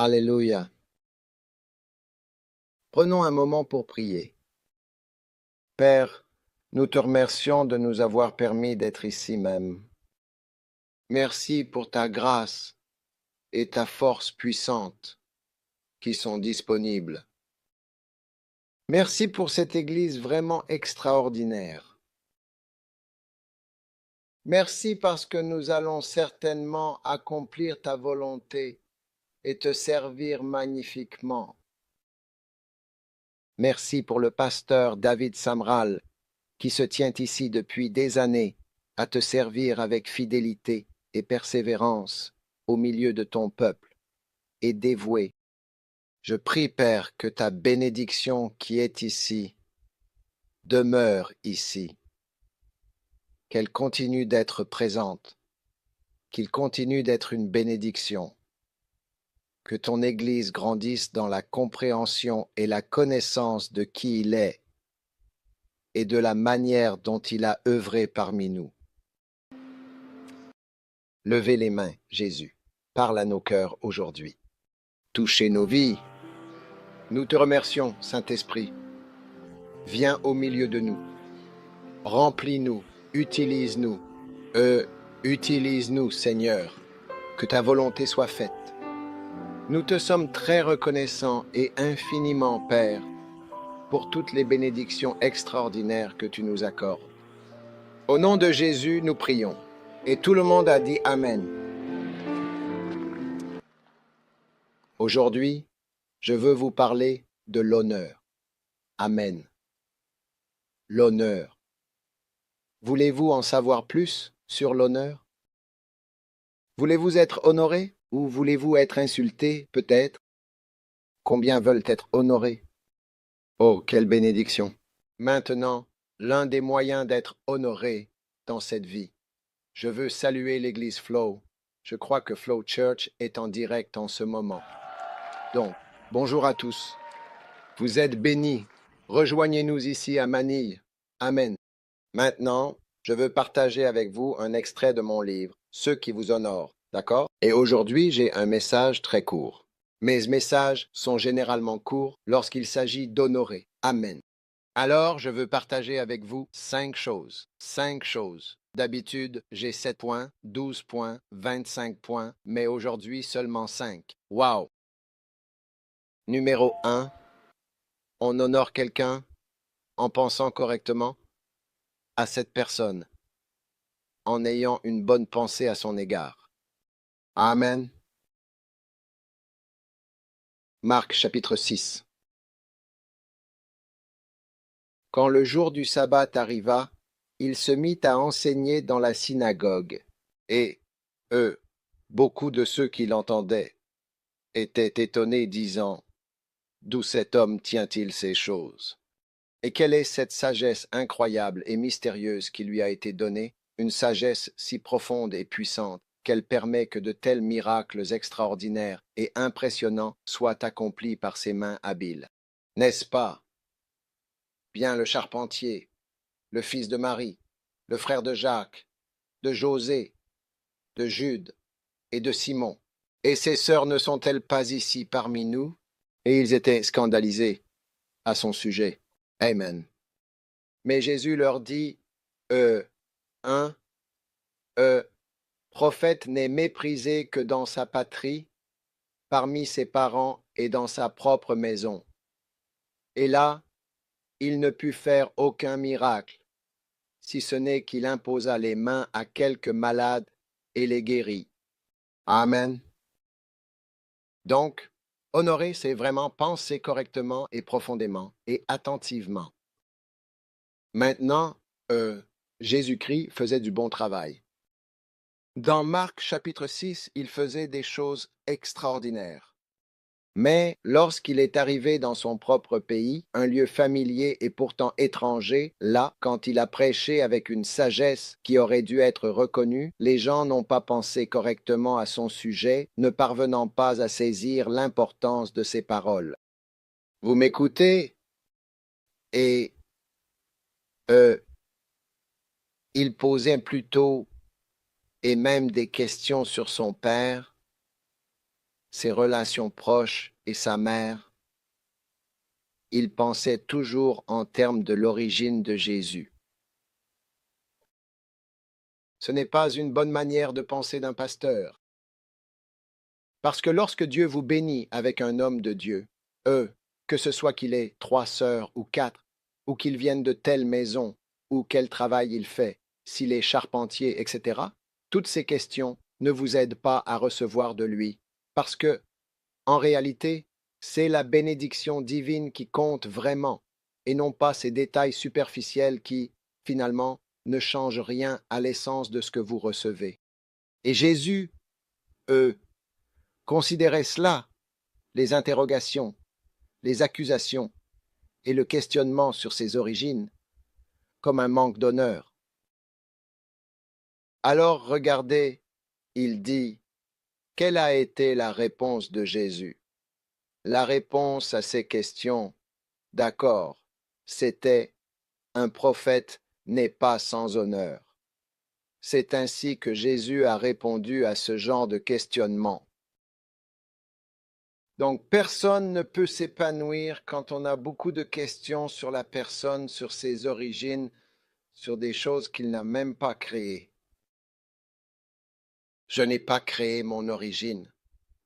Alléluia. Prenons un moment pour prier. Père, nous te remercions de nous avoir permis d'être ici même. Merci pour ta grâce et ta force puissante qui sont disponibles. Merci pour cette Église vraiment extraordinaire. Merci parce que nous allons certainement accomplir ta volonté et te servir magnifiquement. Merci pour le pasteur David Samral qui se tient ici depuis des années à te servir avec fidélité et persévérance au milieu de ton peuple, et dévoué. Je prie, Père, que ta bénédiction qui est ici demeure ici, qu'elle continue d'être présente, qu'il continue d'être une bénédiction, que ton Église grandisse dans la compréhension et la connaissance de qui il est et de la manière dont il a œuvré parmi nous. Levez les mains, Jésus. Parle à nos cœurs aujourd'hui. Touchez nos vies. Nous te remercions, Saint-Esprit. Viens au milieu de nous. Remplis-nous, utilise-nous. Utilise-nous, Seigneur. Que ta volonté soit faite. Nous te sommes très reconnaissants et infiniment, Père, pour toutes les bénédictions extraordinaires que tu nous accordes. Au nom de Jésus, nous prions. Et tout le monde a dit Amen. Aujourd'hui, je veux vous parler de l'honneur. Amen. L'honneur. Voulez-vous en savoir plus sur l'honneur? Voulez-vous être honoré ou voulez-vous être insulté, peut-être? Combien veulent être honorés? Oh, quelle bénédiction! Maintenant, l'un des moyens d'être honoré dans cette vie. Je veux saluer l'Église Flow. Je crois que Flow Church est en direct en ce moment. Donc, bonjour à tous. Vous êtes bénis. Rejoignez-nous ici à Manille. Amen. Maintenant, je veux partager avec vous un extrait de mon livre, Ceux qui vous honorent, d'accord? Et aujourd'hui, j'ai un message très court. Mes messages sont généralement courts lorsqu'il s'agit d'honorer. Amen. Alors, je veux partager avec vous 5 choses. 5 choses. D'habitude, j'ai 7 points, 12 points, 25 points, mais aujourd'hui seulement 5. Wow! Numéro 1. On honore quelqu'un en pensant correctement à cette personne, en ayant une bonne pensée à son égard. Amen. Marc chapitre 6. Quand le jour du sabbat arriva, il se mit à enseigner dans la synagogue, et, beaucoup de ceux qui l'entendaient étaient étonnés, disant, d'où cet homme tient-il ces choses? Et quelle est cette sagesse incroyable et mystérieuse qui lui a été donnée, une sagesse si profonde et puissante qu'elle permet que de tels miracles extraordinaires et impressionnants soient accomplis par ses mains habiles? N'est-ce pas? Bien le charpentier, le fils de Marie, le frère de Jacques, de José, de Jude et de Simon. Et ses sœurs ne sont-elles pas ici parmi nous? Et ils étaient scandalisés à son sujet. Amen. Mais Jésus leur dit, un prophète n'est méprisé que dans sa patrie, parmi ses parents et dans sa propre maison. Et là, il ne put faire aucun miracle, si ce n'est qu'il imposa les mains à quelques malades et les guérit. Amen. Donc, honorer, c'est vraiment penser correctement et profondément et attentivement. Maintenant, Jésus-Christ faisait du bon travail. Dans Marc chapitre 6, il faisait des choses extraordinaires. Mais lorsqu'il est arrivé dans son propre pays, un lieu familier et pourtant étranger, là, quand il a prêché avec une sagesse qui aurait dû être reconnue, les gens n'ont pas pensé correctement à son sujet, ne parvenant pas à saisir l'importance de ses paroles. Vous m'écoutez? Et il posait plutôt et même des questions sur son père, ses relations proches et sa mère, il pensait toujours en termes de l'origine de Jésus. Ce n'est pas une bonne manière de penser d'un pasteur. Parce que lorsque Dieu vous bénit avec un homme de Dieu, que ce soit qu'il ait 3 sœurs ou 4, ou qu'il vienne de telle maison, ou quel travail il fait, s'il est charpentier, etc., toutes ces questions ne vous aident pas à recevoir de lui, parce que, en réalité, c'est la bénédiction divine qui compte vraiment, et non pas ces détails superficiels qui, finalement, ne changent rien à l'essence de ce que vous recevez. Et Jésus, eux, considérait cela, les interrogations, les accusations et le questionnement sur ses origines, comme un manque d'honneur. Alors regardez, il dit, quelle a été la réponse de Jésus? La réponse à ces questions, d'accord, c'était un prophète n'est pas sans honneur. C'est ainsi que Jésus a répondu à ce genre de questionnement. Donc, personne ne peut s'épanouir quand on a beaucoup de questions sur la personne, sur ses origines, sur des choses qu'il n'a même pas créées. Je n'ai pas créé mon origine.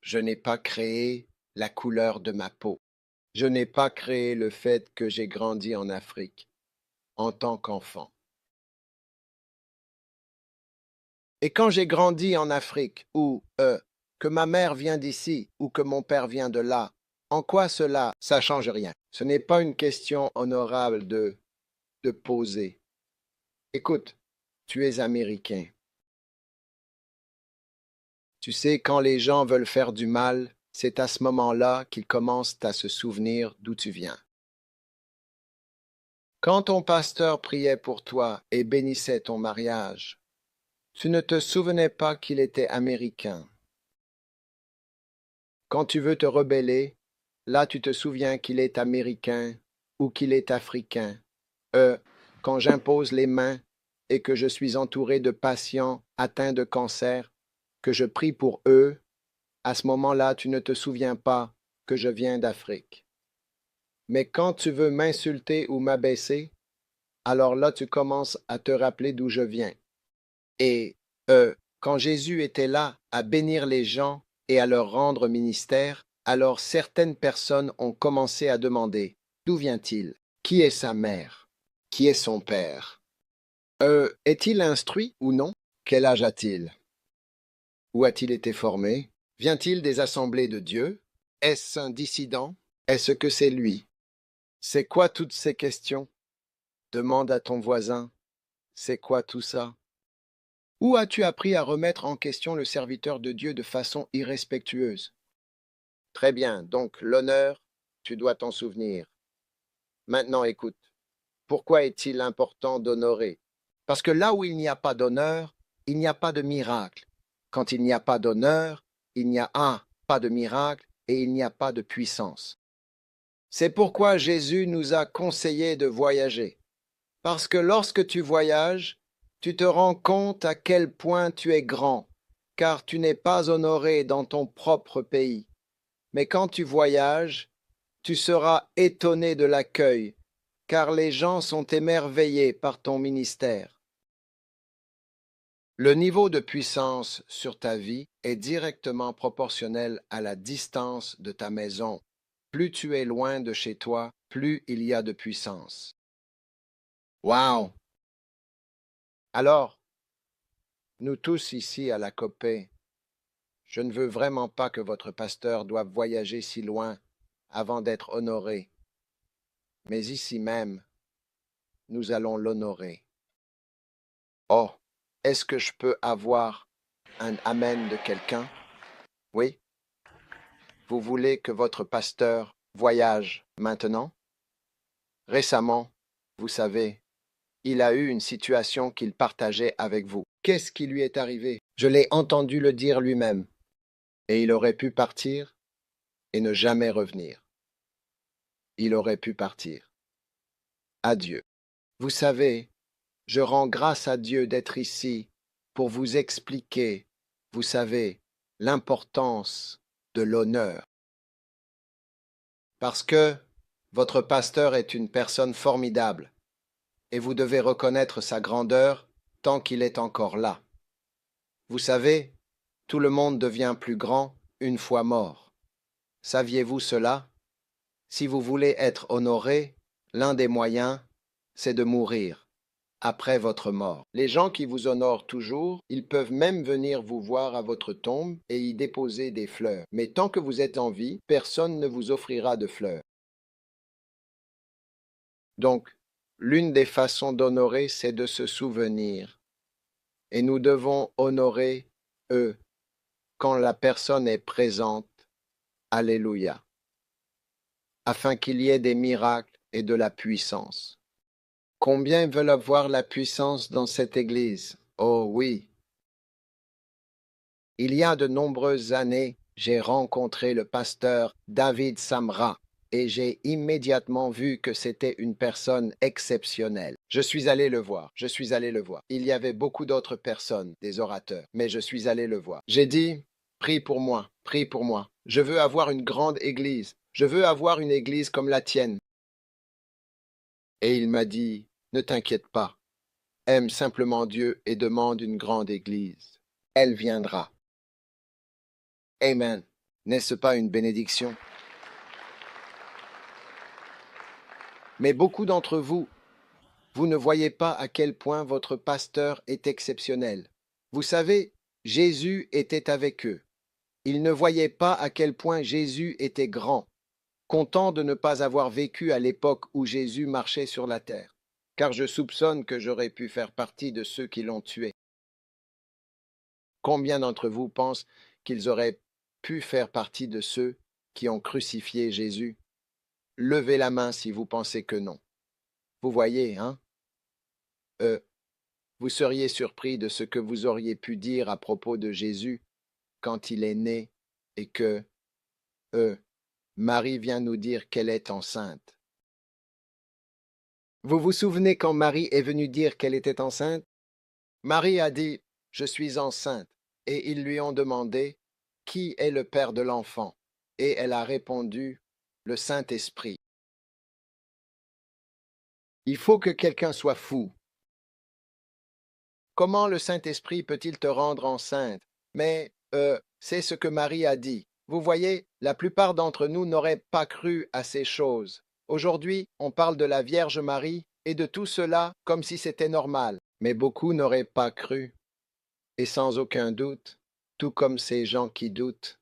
Je n'ai pas créé la couleur de ma peau. Je n'ai pas créé le fait que j'ai grandi en Afrique en tant qu'enfant. Et quand j'ai grandi en Afrique, ou que ma mère vient d'ici, ou que mon père vient de là, en quoi cela, ça change rien? Ce n'est pas une question honorable de poser. Écoute, tu es américain. Tu sais, quand les gens veulent faire du mal, c'est à ce moment-là qu'ils commencent à se souvenir d'où tu viens. Quand ton pasteur priait pour toi et bénissait ton mariage, tu ne te souvenais pas qu'il était américain. Quand tu veux te rebeller, là tu te souviens qu'il est américain ou qu'il est africain. Quand j'impose les mains et que je suis entouré de patients atteints de cancer, que je prie pour eux, à ce moment-là tu ne te souviens pas que je viens d'Afrique. Mais quand tu veux m'insulter ou m'abaisser, alors là tu commences à te rappeler d'où je viens. Et quand Jésus était là à bénir les gens et à leur rendre ministère, alors certaines personnes ont commencé à demander, d'où vient-il? Qui est sa mère? Qui est son père? Est-il instruit ou non? Quel âge a-t-il? Où a-t-il été formé? Vient-il des assemblées de Dieu? Est-ce un dissident? Est-ce que c'est lui? C'est quoi toutes ces questions? Demande à ton voisin, c'est quoi tout ça? Où as-tu appris à remettre en question le serviteur de Dieu de façon irrespectueuse? Très bien, donc l'honneur, tu dois t'en souvenir. Maintenant écoute, pourquoi est-il important d'honorer? Parce que là où il n'y a pas d'honneur, il n'y a pas de miracle. Quand il n'y a pas d'honneur, il n'y a pas de miracle et il n'y a pas de puissance. C'est pourquoi Jésus nous a conseillé de voyager. Parce que lorsque tu voyages, tu te rends compte à quel point tu es grand, car tu n'es pas honoré dans ton propre pays. Mais quand tu voyages, tu seras étonné de l'accueil, car les gens sont émerveillés par ton ministère. Le niveau de puissance sur ta vie est directement proportionnel à la distance de ta maison. Plus tu es loin de chez toi, plus il y a de puissance. Wow! Alors, nous tous ici à la Copée, je ne veux vraiment pas que votre pasteur doive voyager si loin avant d'être honoré. Mais ici même, nous allons l'honorer. Oh, est-ce que je peux avoir un amen de quelqu'un? Oui? Vous voulez que votre pasteur voyage maintenant? Récemment, vous savez, il a eu une situation qu'il partageait avec vous. Qu'est-ce qui lui est arrivé? Je l'ai entendu le dire lui-même. Et il aurait pu partir et ne jamais revenir. Il aurait pu partir. Adieu. Vous savez, je rends grâce à Dieu d'être ici pour vous expliquer, vous savez, l'importance de l'honneur. Parce que votre pasteur est une personne formidable, et vous devez reconnaître sa grandeur tant qu'il est encore là. Vous savez, tout le monde devient plus grand une fois mort. Saviez-vous cela? Si vous voulez être honoré, l'un des moyens, c'est de mourir après votre mort. Les gens qui vous honorent toujours, ils peuvent même venir vous voir à votre tombe et y déposer des fleurs. Mais tant que vous êtes en vie, personne ne vous offrira de fleurs. Donc, l'une des façons d'honorer, c'est de se souvenir. Et nous devons honorer eux quand la personne est présente. Alléluia. Afin qu'il y ait des miracles et de la puissance. Combien veulent avoir la puissance dans cette Église? Oh oui. Il y a de nombreuses années, j'ai rencontré le pasteur David Samra et j'ai immédiatement vu que c'était une personne exceptionnelle. Je suis allé le voir. Il y avait beaucoup d'autres personnes, des orateurs, mais je suis allé le voir. J'ai dit, prie pour moi, prie pour moi. Je veux avoir une grande église. Je veux avoir une église comme la tienne. Et il m'a dit, ne t'inquiète pas. Aime simplement Dieu et demande une grande église. Elle viendra. Amen. N'est-ce pas une bénédiction? Mais beaucoup d'entre vous, vous ne voyez pas à quel point votre pasteur est exceptionnel. Vous savez, Jésus était avec eux. Ils ne voyaient pas à quel point Jésus était grand, content de ne pas avoir vécu à l'époque où Jésus marchait sur la terre, car je soupçonne que j'aurais pu faire partie de ceux qui l'ont tué. Combien d'entre vous pensent qu'ils auraient pu faire partie de ceux qui ont crucifié Jésus? Levez la main si vous pensez que non. Vous voyez, hein? Vous seriez surpris de ce que vous auriez pu dire à propos de Jésus quand il est né et que, Marie vient nous dire qu'elle est enceinte. Vous vous souvenez quand Marie est venue dire qu'elle était enceinte? Marie a dit, je suis enceinte, et ils lui ont demandé, qui est le père de l'enfant? Et elle a répondu, le Saint-Esprit. Il faut que quelqu'un soit fou. Comment le Saint-Esprit peut-il te rendre enceinte? Mais, c'est ce que Marie a dit. Vous voyez, la plupart d'entre nous n'auraient pas cru à ces choses. Aujourd'hui, on parle de la Vierge Marie et de tout cela comme si c'était normal. Mais beaucoup n'auraient pas cru. Et sans aucun doute, tout comme ces gens qui doutent.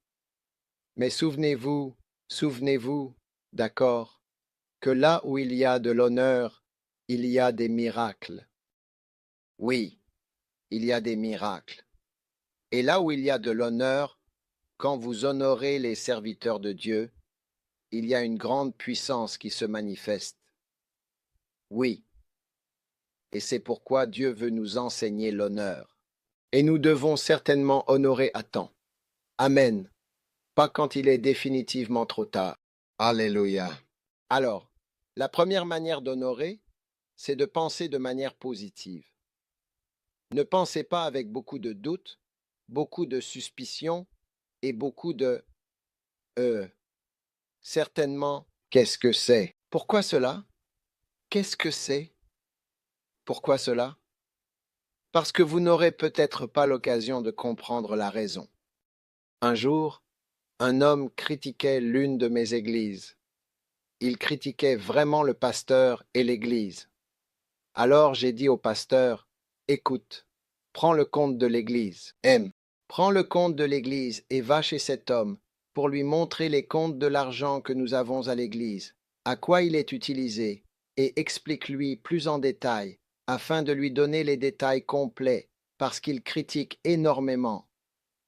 Mais souvenez-vous, d'accord, que là où il y a de l'honneur, il y a des miracles. Oui, il y a des miracles. Et là où il y a de l'honneur, quand vous honorez les serviteurs de Dieu, il y a une grande puissance qui se manifeste. Oui, et c'est pourquoi Dieu veut nous enseigner l'honneur. Et nous devons certainement honorer à temps. Amen. Pas quand il est définitivement trop tard. Alléluia. Alors, la première manière d'honorer, c'est de penser de manière positive. Ne pensez pas avec beaucoup de doutes, beaucoup de suspicions et beaucoup de certainement, qu'est-ce que c'est? Pourquoi cela? Qu'est-ce que c'est? Pourquoi cela? Parce que vous n'aurez peut-être pas l'occasion de comprendre la raison. Un jour, un homme critiquait l'une de mes églises. Il critiquait vraiment le pasteur et l'église. Alors j'ai dit au pasteur, écoute, prends le compte de l'église. Prends le compte de l'église et va chez cet homme pour lui montrer les comptes de l'argent que nous avons à l'église, à quoi il est utilisé, et explique-lui plus en détail, afin de lui donner les détails complets, parce qu'il critique énormément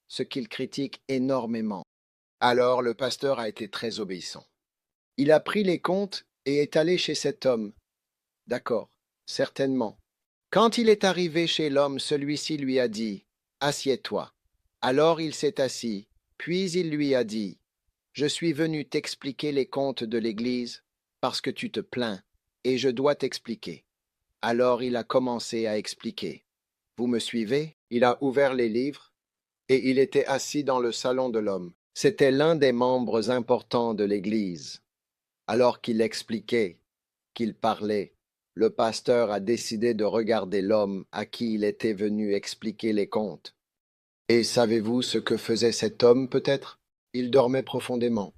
ce qu'il critique énormément. Alors le pasteur a été très obéissant. Il a pris les comptes et est allé chez cet homme. D'accord, certainement. Quand il est arrivé chez l'homme, celui-ci lui a dit, assieds-toi. Alors il s'est assis, puis il lui a dit, je suis venu t'expliquer les comptes de l'Église parce que tu te plains, et je dois t'expliquer. Alors il a commencé à expliquer. Vous me suivez? Il a ouvert les livres, et il était assis dans le salon de l'homme. C'était l'un des membres importants de l'Église. Alors qu'il expliquait, qu'il parlait, le pasteur a décidé de regarder l'homme à qui il était venu expliquer les contes. Et savez-vous ce que faisait cet homme peut-être? Il dormait profondément.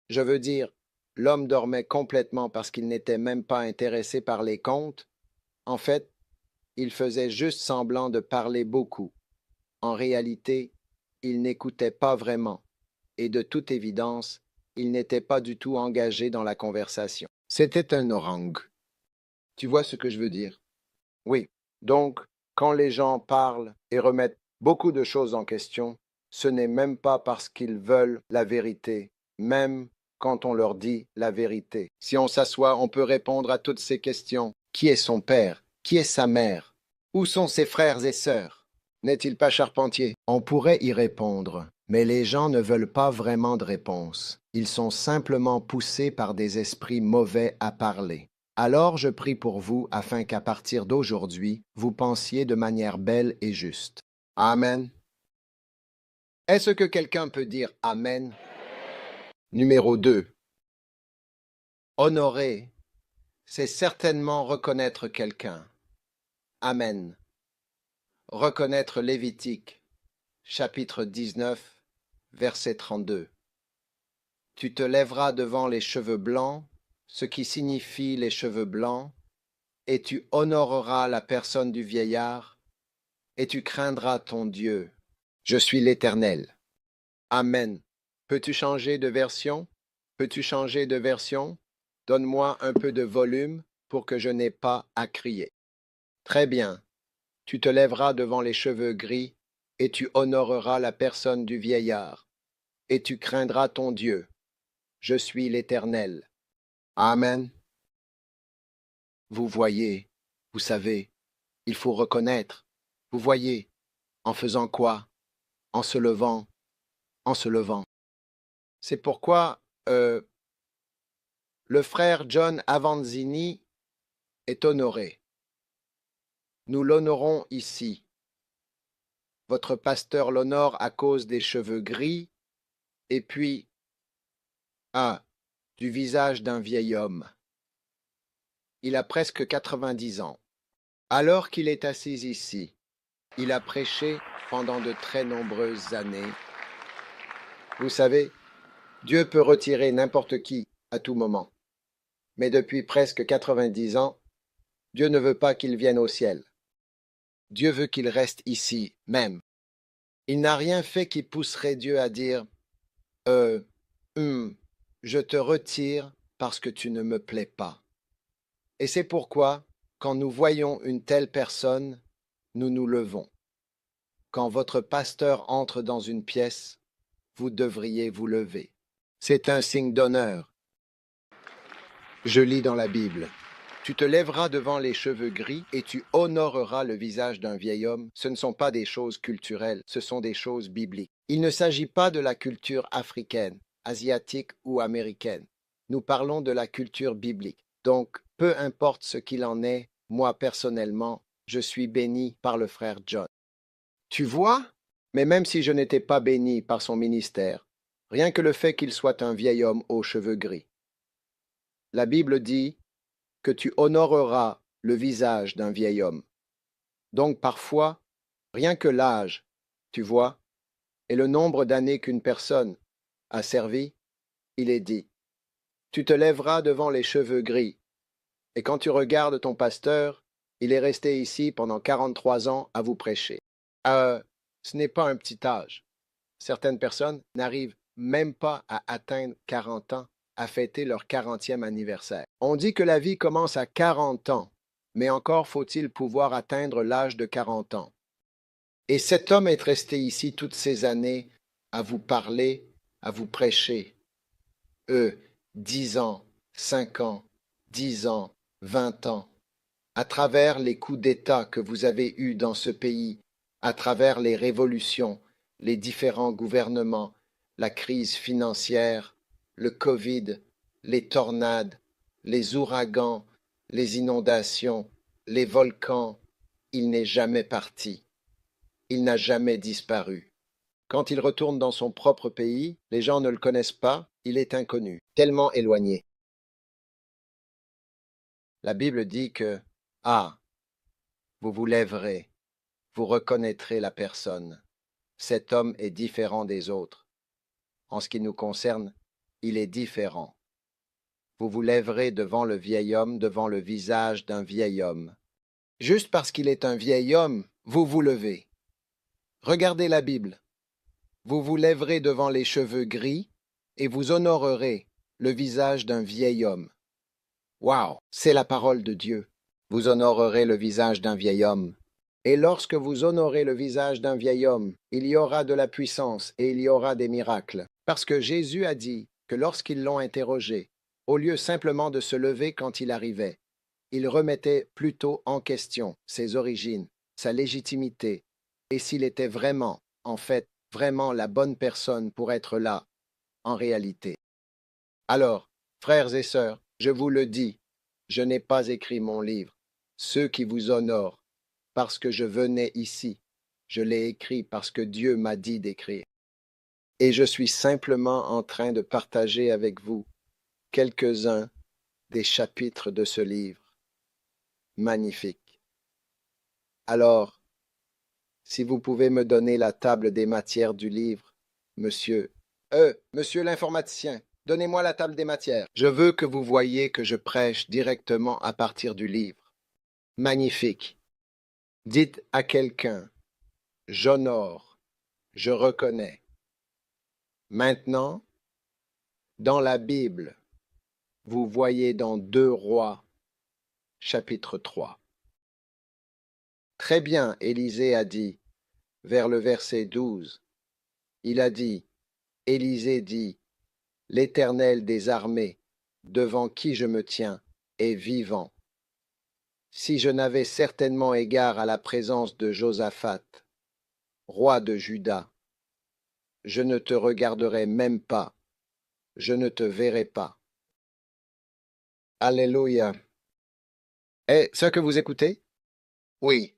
Je veux dire, l'homme dormait complètement parce qu'il n'était même pas intéressé par les contes. En fait, il faisait juste semblant de parler beaucoup. En réalité, il n'écoutait pas vraiment, et de toute évidence, il n'était pas du tout engagé dans la conversation. C'était un orang. Tu vois ce que je veux dire? Oui. Donc, quand les gens parlent et remettent beaucoup de choses en question, ce n'est même pas parce qu'ils veulent la vérité, même quand on leur dit la vérité. Si on s'assoit, on peut répondre à toutes ces questions. Qui est son père? Qui est sa mère? Où sont ses frères et sœurs? N'est-il pas charpentier? On pourrait y répondre, mais les gens ne veulent pas vraiment de réponse. Ils sont simplement poussés par des esprits mauvais à parler. Alors je prie pour vous afin qu'à partir d'aujourd'hui, vous pensiez de manière belle et juste. Amen. Est-ce que quelqu'un peut dire Amen? Numéro 2. Honorer, c'est certainement reconnaître quelqu'un. Amen. Reconnaître Lévitique, chapitre 19, verset 32. Tu te lèveras devant les cheveux blancs, ce qui signifie les cheveux blancs, et tu honoreras la personne du vieillard, et tu craindras ton Dieu. Je suis l'Éternel. Amen. Peux-tu changer de version? Peux-tu changer de version? Donne-moi un peu de volume pour que je n'ai pas à crier. Très bien. Tu te lèveras devant les cheveux gris, et tu honoreras la personne du vieillard, et tu craindras ton Dieu. Je suis l'Éternel. Amen. Vous voyez, vous savez, il faut reconnaître. Vous voyez, en faisant quoi? En se levant, en se levant. C'est pourquoi le frère John Avanzini est honoré. Nous l'honorons ici. Votre pasteur l'honore à cause des cheveux gris et puis, du visage d'un vieil homme. Il a presque 90 ans. Alors qu'il est assis ici, il a prêché pendant de très nombreuses années. Vous savez, Dieu peut retirer n'importe qui à tout moment. Mais depuis presque 90 ans, Dieu ne veut pas qu'il vienne au ciel. Dieu veut qu'il reste ici même. Il n'a rien fait qui pousserait Dieu à dire je te retire parce que tu ne me plais pas. Et c'est pourquoi, quand nous voyons une telle personne, nous nous levons. Quand votre pasteur entre dans une pièce, vous devriez vous lever. C'est un signe d'honneur. Je lis dans la Bible. Tu te lèveras devant les cheveux gris et tu honoreras le visage d'un vieil homme. Ce ne sont pas des choses culturelles, ce sont des choses bibliques. Il ne s'agit pas de la culture africaine, asiatique ou américaine. Nous parlons de la culture biblique. Donc, peu importe ce qu'il en est, moi personnellement, je suis béni par le frère John. Tu vois? Mais même si je n'étais pas béni par son ministère, rien que le fait qu'il soit un vieil homme aux cheveux gris. La Bible dit que tu honoreras le visage d'un vieil homme. Donc parfois, rien que l'âge, tu vois, et le nombre d'années qu'une personne a servi, il est dit, tu te lèveras devant les cheveux gris, et quand tu regardes ton pasteur, il est resté ici pendant 43 ans à vous prêcher. Ce n'est pas un petit âge. Certaines personnes n'arrivent même pas à atteindre 40 ans, à fêter leur 40e anniversaire. On dit que la vie commence à 40 ans, mais encore faut-il pouvoir atteindre l'âge de 40 ans. Et cet homme est resté ici toutes ces années à vous parler, à vous prêcher. 10 ans, 5 ans, 10 ans, 20 ans, à travers les coups d'État que vous avez eus dans ce pays, à travers les révolutions, les différents gouvernements, la crise financière, le Covid, les tornades, les ouragans, les inondations, les volcans, il n'est jamais parti. Il n'a jamais disparu. Quand il retourne dans son propre pays, les gens ne le connaissent pas, il est inconnu, tellement éloigné. La Bible dit que, ah, vous vous lèverez, vous reconnaîtrez la personne. Cet homme est différent des autres. En ce qui nous concerne, il est différent. Vous vous lèverez devant le vieil homme, devant le visage d'un vieil homme. Juste parce qu'il est un vieil homme, vous vous levez. Regardez la Bible. Vous vous lèverez devant les cheveux gris et vous honorerez le visage d'un vieil homme. Waouh, c'est la parole de Dieu. Vous honorerez le visage d'un vieil homme. Et lorsque vous honorez le visage d'un vieil homme, il y aura de la puissance et il y aura des miracles. Parce que Jésus a dit que lorsqu'ils l'ont interrogé, au lieu simplement de se lever quand il arrivait, il remettait plutôt en question ses origines, sa légitimité, et s'il était vraiment, en fait, vraiment la bonne personne pour être là, en réalité. Alors, frères et sœurs, je vous le dis, je n'ai pas écrit mon livre. Ceux qui vous honorent, parce que je venais ici, je l'ai écrit parce que Dieu m'a dit d'écrire. Et je suis simplement en train de partager avec vous quelques-uns des chapitres de ce livre. Magnifique. Alors, si vous pouvez me donner la table des matières du livre, monsieur. Monsieur l'informaticien, donnez-moi la table des matières. Je veux que vous voyiez que je prêche directement à partir du livre. Magnifique. Dites à quelqu'un, j'honore, je reconnais. Maintenant, dans la Bible, vous voyez dans 2 Rois, chapitre 3. Très bien, Élisée a dit, vers le verset 12, il a dit, Élisée dit, l'Éternel des armées, devant qui je me tiens, est vivant. Si je n'avais certainement égard à la présence de Josaphat, roi de Juda, je ne te regarderais même pas, je ne te verrais pas. Alléluia. Est ce que vous écoutez? Oui.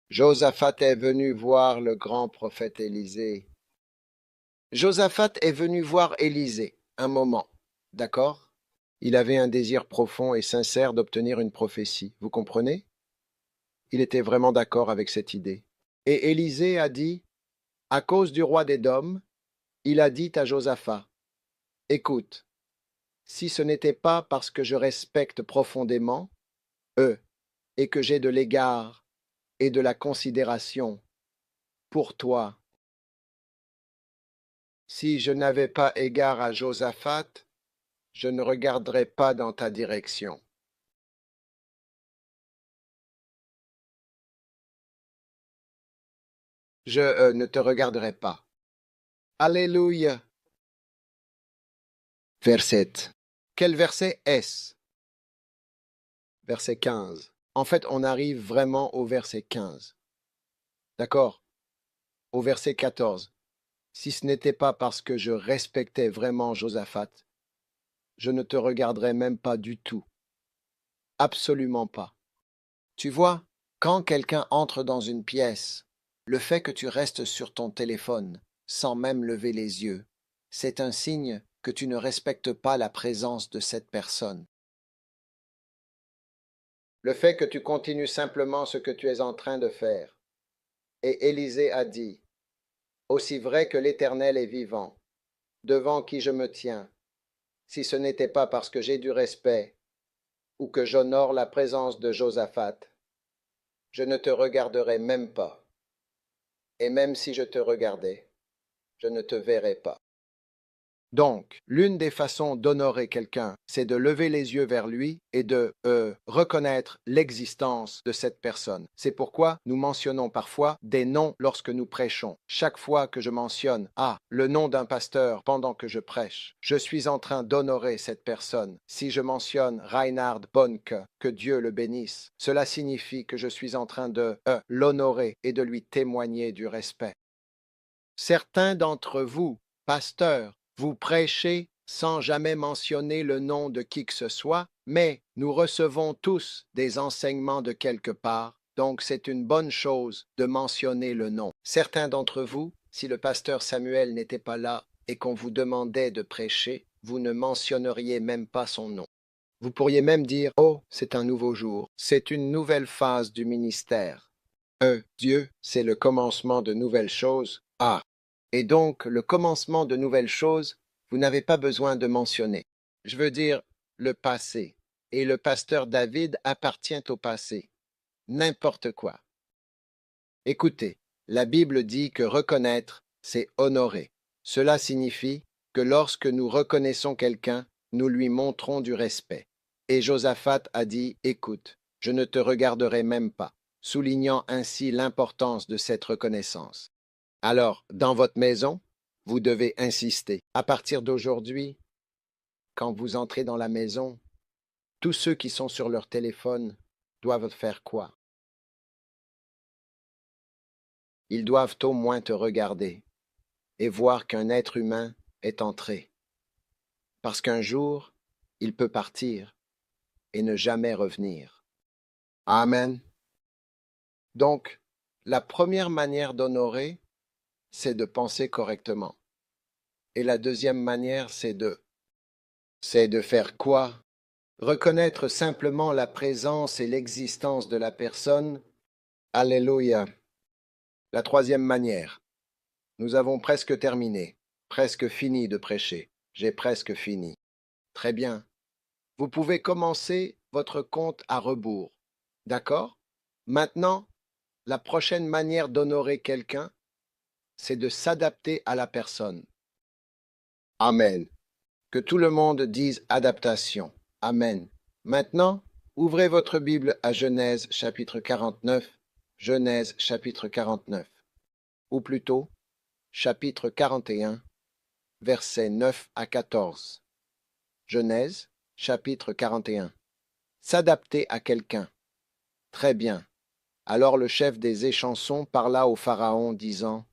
Josaphat est venu voir le grand prophète Élisée. Josaphat est venu voir Élisée, un moment, d'accord? Il avait un désir profond et sincère d'obtenir une prophétie, vous comprenez? Il était vraiment d'accord avec cette idée. Et Élisée a dit, à cause du roi d'Édom, il a dit à Josaphat, écoute, si ce n'était pas parce que je respecte profondément eux et que j'ai de l'égard et de la considération pour toi, si je n'avais pas égard à Josaphat, je ne regarderais pas dans ta direction. Je ne te regarderai pas. Alléluia. Verset. Quel verset est-ce? Verset 15. En fait, on arrive vraiment au verset 15. D'accord? Au verset 14. Si ce n'était pas parce que je respectais vraiment Josaphat, je ne te regarderais même pas du tout. Absolument pas. Tu vois, quand quelqu'un entre dans une pièce, le fait que tu restes sur ton téléphone, sans même lever les yeux, c'est un signe que tu ne respectes pas la présence de cette personne. Le fait que tu continues simplement ce que tu es en train de faire. Et Élisée a dit, aussi vrai que l'Éternel est vivant, devant qui je me tiens, si ce n'était pas parce que j'ai du respect ou que j'honore la présence de Josaphat, je ne te regarderais même pas. Et même si je te regardais, je ne te verrais pas. Donc, l'une des façons d'honorer quelqu'un, c'est de lever les yeux vers lui et de reconnaître l'existence de cette personne. C'est pourquoi nous mentionnons parfois des noms lorsque nous prêchons. Chaque fois que je mentionne le nom d'un pasteur pendant que je prêche, je suis en train d'honorer cette personne. Si je mentionne Reinhard Bonnke, que Dieu le bénisse, cela signifie que je suis en train de l'honorer et de lui témoigner du respect. Certains d'entre vous, pasteurs, vous prêchez sans jamais mentionner le nom de qui que ce soit, mais nous recevons tous des enseignements de quelque part, Donc c'est une bonne chose de mentionner le nom. Certains d'entre vous, si le pasteur Samuel n'était pas là et qu'on vous demandait de prêcher, vous ne mentionneriez même pas son nom. Vous pourriez même dire, oh, c'est un nouveau jour, c'est une nouvelle phase du ministère. Dieu, c'est le commencement de nouvelles choses. Ah, et donc le commencement de nouvelles choses, vous n'avez pas besoin de mentionner. Je veux dire le passé. Et le pasteur David appartient au passé. N'importe quoi. Écoutez, la Bible dit que reconnaître, c'est honorer. Cela signifie que lorsque nous reconnaissons quelqu'un, nous lui montrons du respect. Et Josaphat a dit, écoute, je ne te regarderai même pas, soulignant ainsi l'importance de cette reconnaissance. Alors, dans votre maison, vous devez insister. À partir d'aujourd'hui, quand vous entrez dans la maison, tous ceux qui sont sur leur téléphone doivent faire quoi? Ils doivent au moins te regarder et voir qu'un être humain est entré. Parce qu'un jour, il peut partir et ne jamais revenir. Amen. Donc, la première manière d'honorer, c'est de penser correctement. Et la deuxième manière, c'est de faire quoi? Reconnaître simplement la présence et l'existence de la personne. Alléluia. La troisième manière. Nous avons presque terminé, presque fini de prêcher. J'ai presque fini. Très bien. Vous pouvez commencer votre compte à rebours. D'accord? Maintenant, la prochaine manière d'honorer quelqu'un, c'est de s'adapter à la personne. Amen. Que tout le monde dise adaptation. Amen. Maintenant, ouvrez votre Bible à Genèse chapitre 49. Genèse chapitre 49. Ou plutôt, chapitre 41, versets 9 à 14. Genèse chapitre 41. S'adapter à quelqu'un. Très bien. Alors le chef des échansons parla au Pharaon, disant,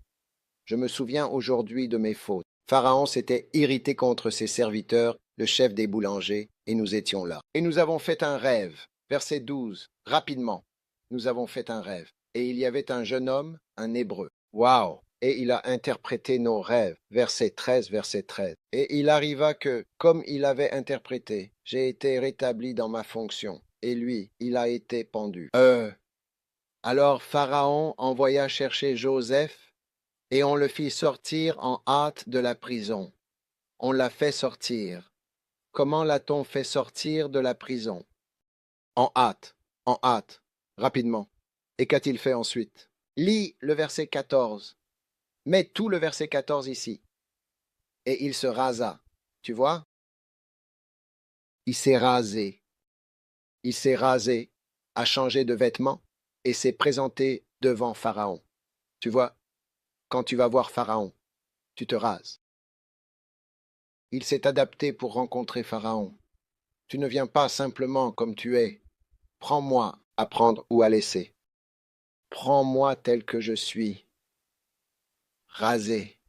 je me souviens aujourd'hui de mes fautes. Pharaon s'était irrité contre ses serviteurs, le chef des boulangers, et nous étions là. Et nous avons fait un rêve. Verset 12. Rapidement. Nous avons fait un rêve. Et il y avait un jeune homme, un Hébreu. Waouh! Et il a interprété nos rêves. Verset 13, verset 13. Et il arriva que, comme il avait interprété, j'ai été rétabli dans ma fonction. Et lui, il a été pendu. Alors Pharaon envoya chercher Joseph, et on le fit sortir en hâte de la prison. On l'a fait sortir. Comment l'a-t-on fait sortir de la prison? En hâte, rapidement. Et qu'a-t-il fait ensuite? Lis le verset 14. Mets tout le verset 14 ici. Et il se rasa. Tu vois? Il s'est rasé. Il s'est rasé, a changé de vêtements et s'est présenté devant Pharaon. Tu vois? Quand tu vas voir Pharaon, tu te rases. Il s'est adapté pour rencontrer Pharaon. Tu ne viens pas simplement comme tu es. Prends-moi à prendre ou à laisser. Prends-moi tel que je suis. Rasé.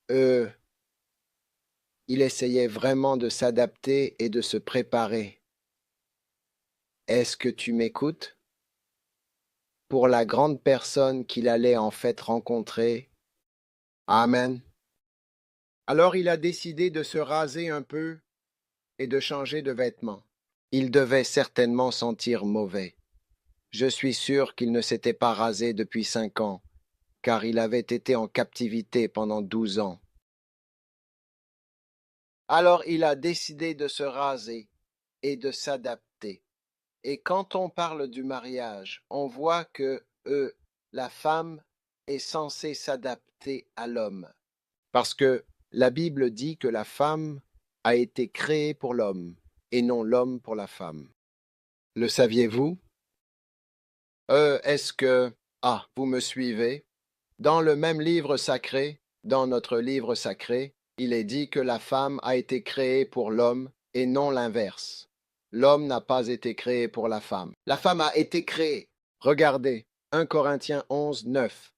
Il essayait vraiment de s'adapter et de se préparer. Est-ce que tu m'écoutes? Pour la grande personne qu'il allait en fait rencontrer. Amen. Alors il a décidé de se raser un peu et de changer de vêtements. Il devait certainement sentir mauvais. Je suis sûr qu'il ne s'était pas rasé depuis 5 ans, car il avait été en captivité pendant 12 ans. Alors il a décidé de se raser et de s'adapter. Et quand on parle du mariage, on voit que la femme est censée s'adapter à l'homme. Parce que la Bible dit que la femme a été créée pour l'homme et non l'homme pour la femme. Le saviez-vous? Est-ce que... Ah, vous me suivez? Dans le même livre sacré, dans notre livre sacré, il est dit que la femme a été créée pour l'homme et non l'inverse. L'homme n'a pas été créé pour la femme. La femme a été créée. Regardez, 1 Corinthiens 11, 9.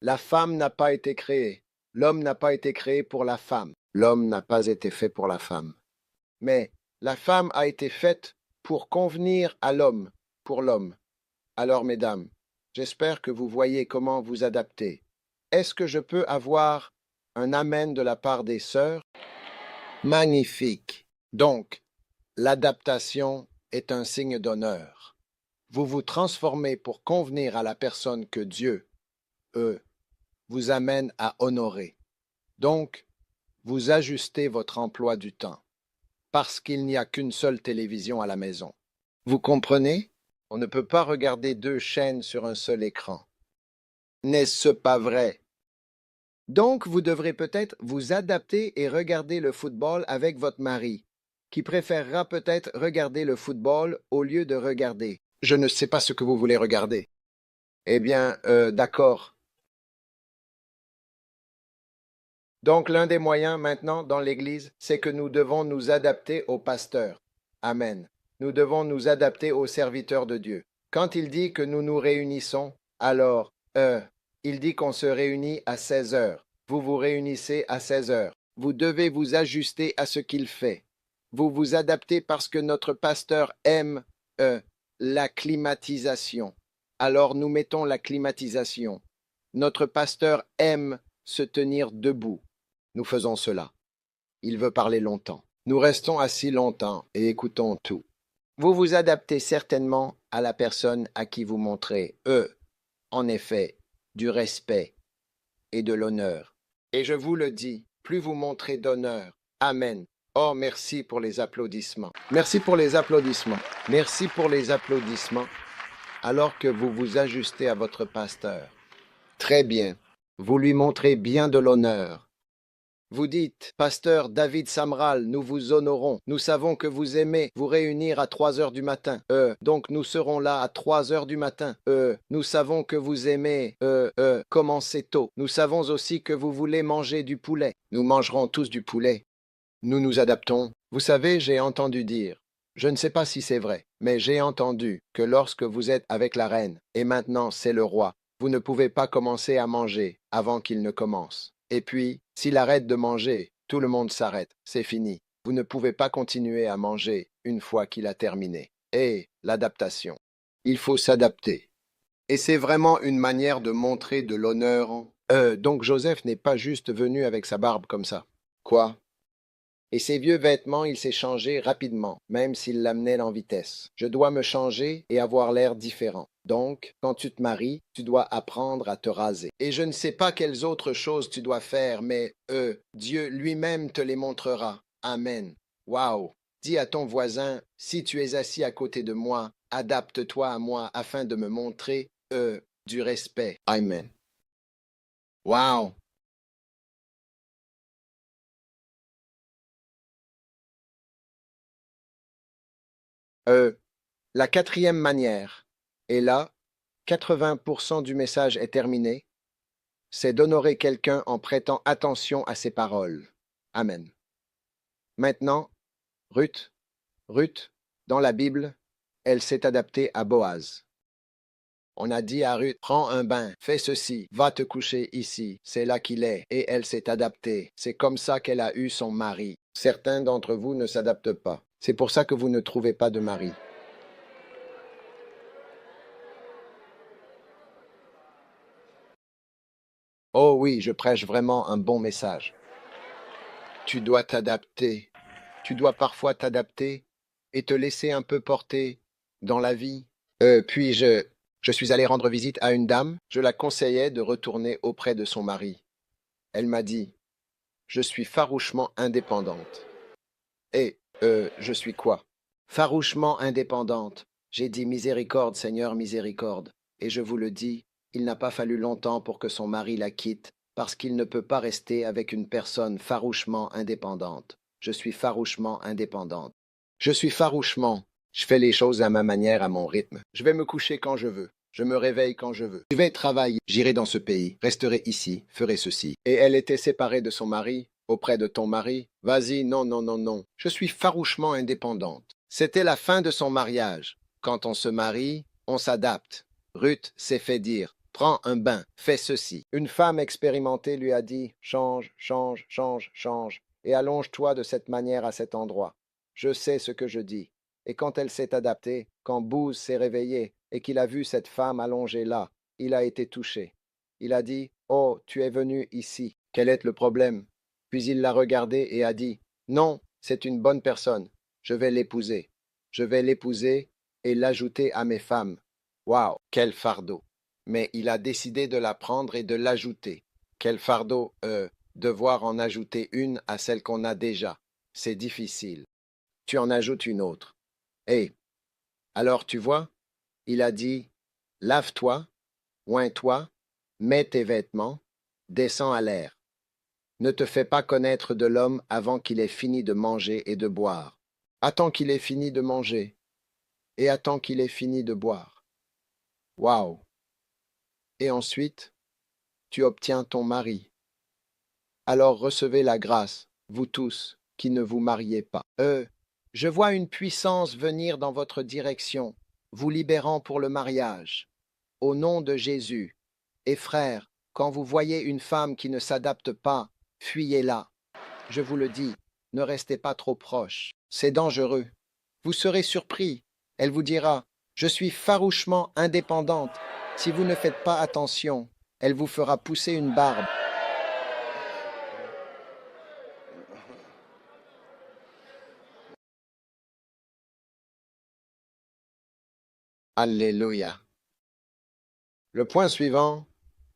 La femme n'a pas été créée. L'homme n'a pas été créé pour la femme. L'homme n'a pas été fait pour la femme. Mais la femme a été faite pour convenir à l'homme, pour l'homme. Alors, mesdames, j'espère que vous voyez comment vous adapter. Est-ce que je peux avoir un amen de la part des sœurs? Magnifique. Donc, l'adaptation est un signe d'honneur. Vous vous transformez pour convenir à la personne que Dieu, eux, vous amène à honorer. Donc, vous ajustez votre emploi du temps, parce qu'il n'y a qu'une seule télévision à la maison. Vous comprenez? On ne peut pas regarder deux chaînes sur un seul écran. N'est-ce pas vrai? Donc, vous devrez peut-être vous adapter et regarder le football avec votre mari, qui préférera peut-être regarder le football au lieu de regarder. Je ne sais pas ce que vous voulez regarder. Eh bien, d'accord. Donc, l'un des moyens maintenant dans l'Église, c'est que nous devons nous adapter au pasteur. Amen. Nous devons nous adapter aux serviteurs de Dieu. Quand il dit que nous nous réunissons, alors, il dit qu'on se réunit à 16 heures. Vous vous réunissez à 16 heures. Vous devez vous ajuster à ce qu'il fait. Vous vous adaptez parce que notre pasteur aime, la climatisation. Alors nous mettons la climatisation. Notre pasteur aime se tenir debout. Nous faisons cela. Il veut parler longtemps. Nous restons assis longtemps et écoutons tout. Vous vous adaptez certainement à la personne à qui vous montrez, en effet, du respect et de l'honneur. Et je vous le dis, plus vous montrez d'honneur. Amen. Oh, merci pour les applaudissements. Merci pour les applaudissements. Merci pour les applaudissements alors que vous vous ajustez à votre pasteur. Très bien. Vous lui montrez bien de l'honneur. Vous dites, Pasteur David Samral, nous vous honorons. Nous savons que vous aimez vous réunir à 3 heures du matin. Donc nous serons là à 3 heures du matin. Nous savons que vous aimez commencer tôt. Nous savons aussi que vous voulez manger du poulet. Nous mangerons tous du poulet. Nous nous adaptons. Vous savez, j'ai entendu dire, je ne sais pas si c'est vrai, mais j'ai entendu que lorsque vous êtes avec la reine, et maintenant c'est le roi, vous ne pouvez pas commencer à manger avant qu'il ne commence. Et puis, s'il arrête de manger, tout le monde s'arrête, c'est fini. Vous ne pouvez pas continuer à manger une fois qu'il a terminé. Et l'adaptation. Il faut s'adapter. Et c'est vraiment une manière de montrer de l'honneur. Donc Joseph n'est pas juste venu avec sa barbe comme ça. Quoi? Et ses vieux vêtements, il s'est changé rapidement, même s'il l'amenait en vitesse. Je dois me changer et avoir l'air différent. Donc, quand tu te maries, tu dois apprendre à te raser. Et je ne sais pas quelles autres choses tu dois faire, mais Dieu lui-même te les montrera. Amen. Waouh. Dis à ton voisin, si tu es assis à côté de moi, adapte-toi à moi afin de me montrer, du respect. Amen. Waouh. Euh, la quatrième manière, et là, 80% du message est terminé, c'est d'honorer quelqu'un en prêtant attention à ses paroles. Amen. Maintenant, Ruth, dans la Bible, elle s'est adaptée à Boaz. On a dit à Ruth, prends un bain, fais ceci, va te coucher ici, c'est là qu'il est, et elle s'est adaptée. C'est comme ça qu'elle a eu son mari. Certains d'entre vous ne s'adaptent pas. C'est pour ça que vous ne trouvez pas de mari. Oh oui, je prêche vraiment un bon message. Tu dois t'adapter. Tu dois parfois t'adapter et te laisser un peu porter dans la vie. Je suis allé rendre visite à une dame. Je la conseillais de retourner auprès de son mari. Elle m'a dit, je suis farouchement indépendante. Je suis quoi? Farouchement indépendante. J'ai dit miséricorde, Seigneur, miséricorde. Et je vous le dis, il n'a pas fallu longtemps pour que son mari la quitte, parce qu'il ne peut pas rester avec une personne farouchement indépendante. Je suis farouchement indépendante. Je suis farouchement. Je fais les choses à ma manière, à mon rythme. Je vais me coucher quand je veux. Je me réveille quand je veux. Je vais travailler. J'irai dans ce pays. Resterai ici. Ferai ceci. Et elle était séparée de son mari, auprès de ton mari. Vas-y, non, non, non, non. Je suis farouchement indépendante. C'était la fin de son mariage. Quand on se marie, on s'adapte. Ruth s'est fait dire, prends un bain, fais ceci. Une femme expérimentée lui a dit, change, change, change, change, et allonge-toi de cette manière à cet endroit. Je sais ce que je dis. Et quand elle s'est adaptée, quand Booz s'est réveillé et qu'il a vu cette femme allongée là, il a été touché. Il a dit, oh, tu es venu ici. Quel est le problème? Puis il l'a regardé et a dit, non, c'est une bonne personne. Je vais l'épouser. Je vais l'épouser et l'ajouter à mes femmes. Waouh, quel fardeau. Mais il a décidé de la prendre et de l'ajouter. Quel fardeau, devoir en ajouter une à celle qu'on a déjà. C'est difficile. Tu en ajoutes une autre. Eh, alors tu vois, il a dit, lave-toi, oins-toi, mets tes vêtements, descends à l'air. Ne te fais pas connaître de l'homme avant qu'il ait fini de manger et de boire. Attends qu'il ait fini de manger et attends qu'il ait fini de boire. Waouh! Et ensuite, tu obtiens ton mari. Alors recevez la grâce, vous tous, qui ne vous mariez pas. Je vois une puissance venir dans votre direction, vous libérant pour le mariage. Au nom de Jésus. Et frères, quand vous voyez une femme qui ne s'adapte pas, fuyez-la. Je vous le dis, ne restez pas trop proche. C'est dangereux. Vous serez surpris. Elle vous dira, je suis farouchement indépendante. Si vous ne faites pas attention, elle vous fera pousser une barbe. Alléluia. Le point suivant,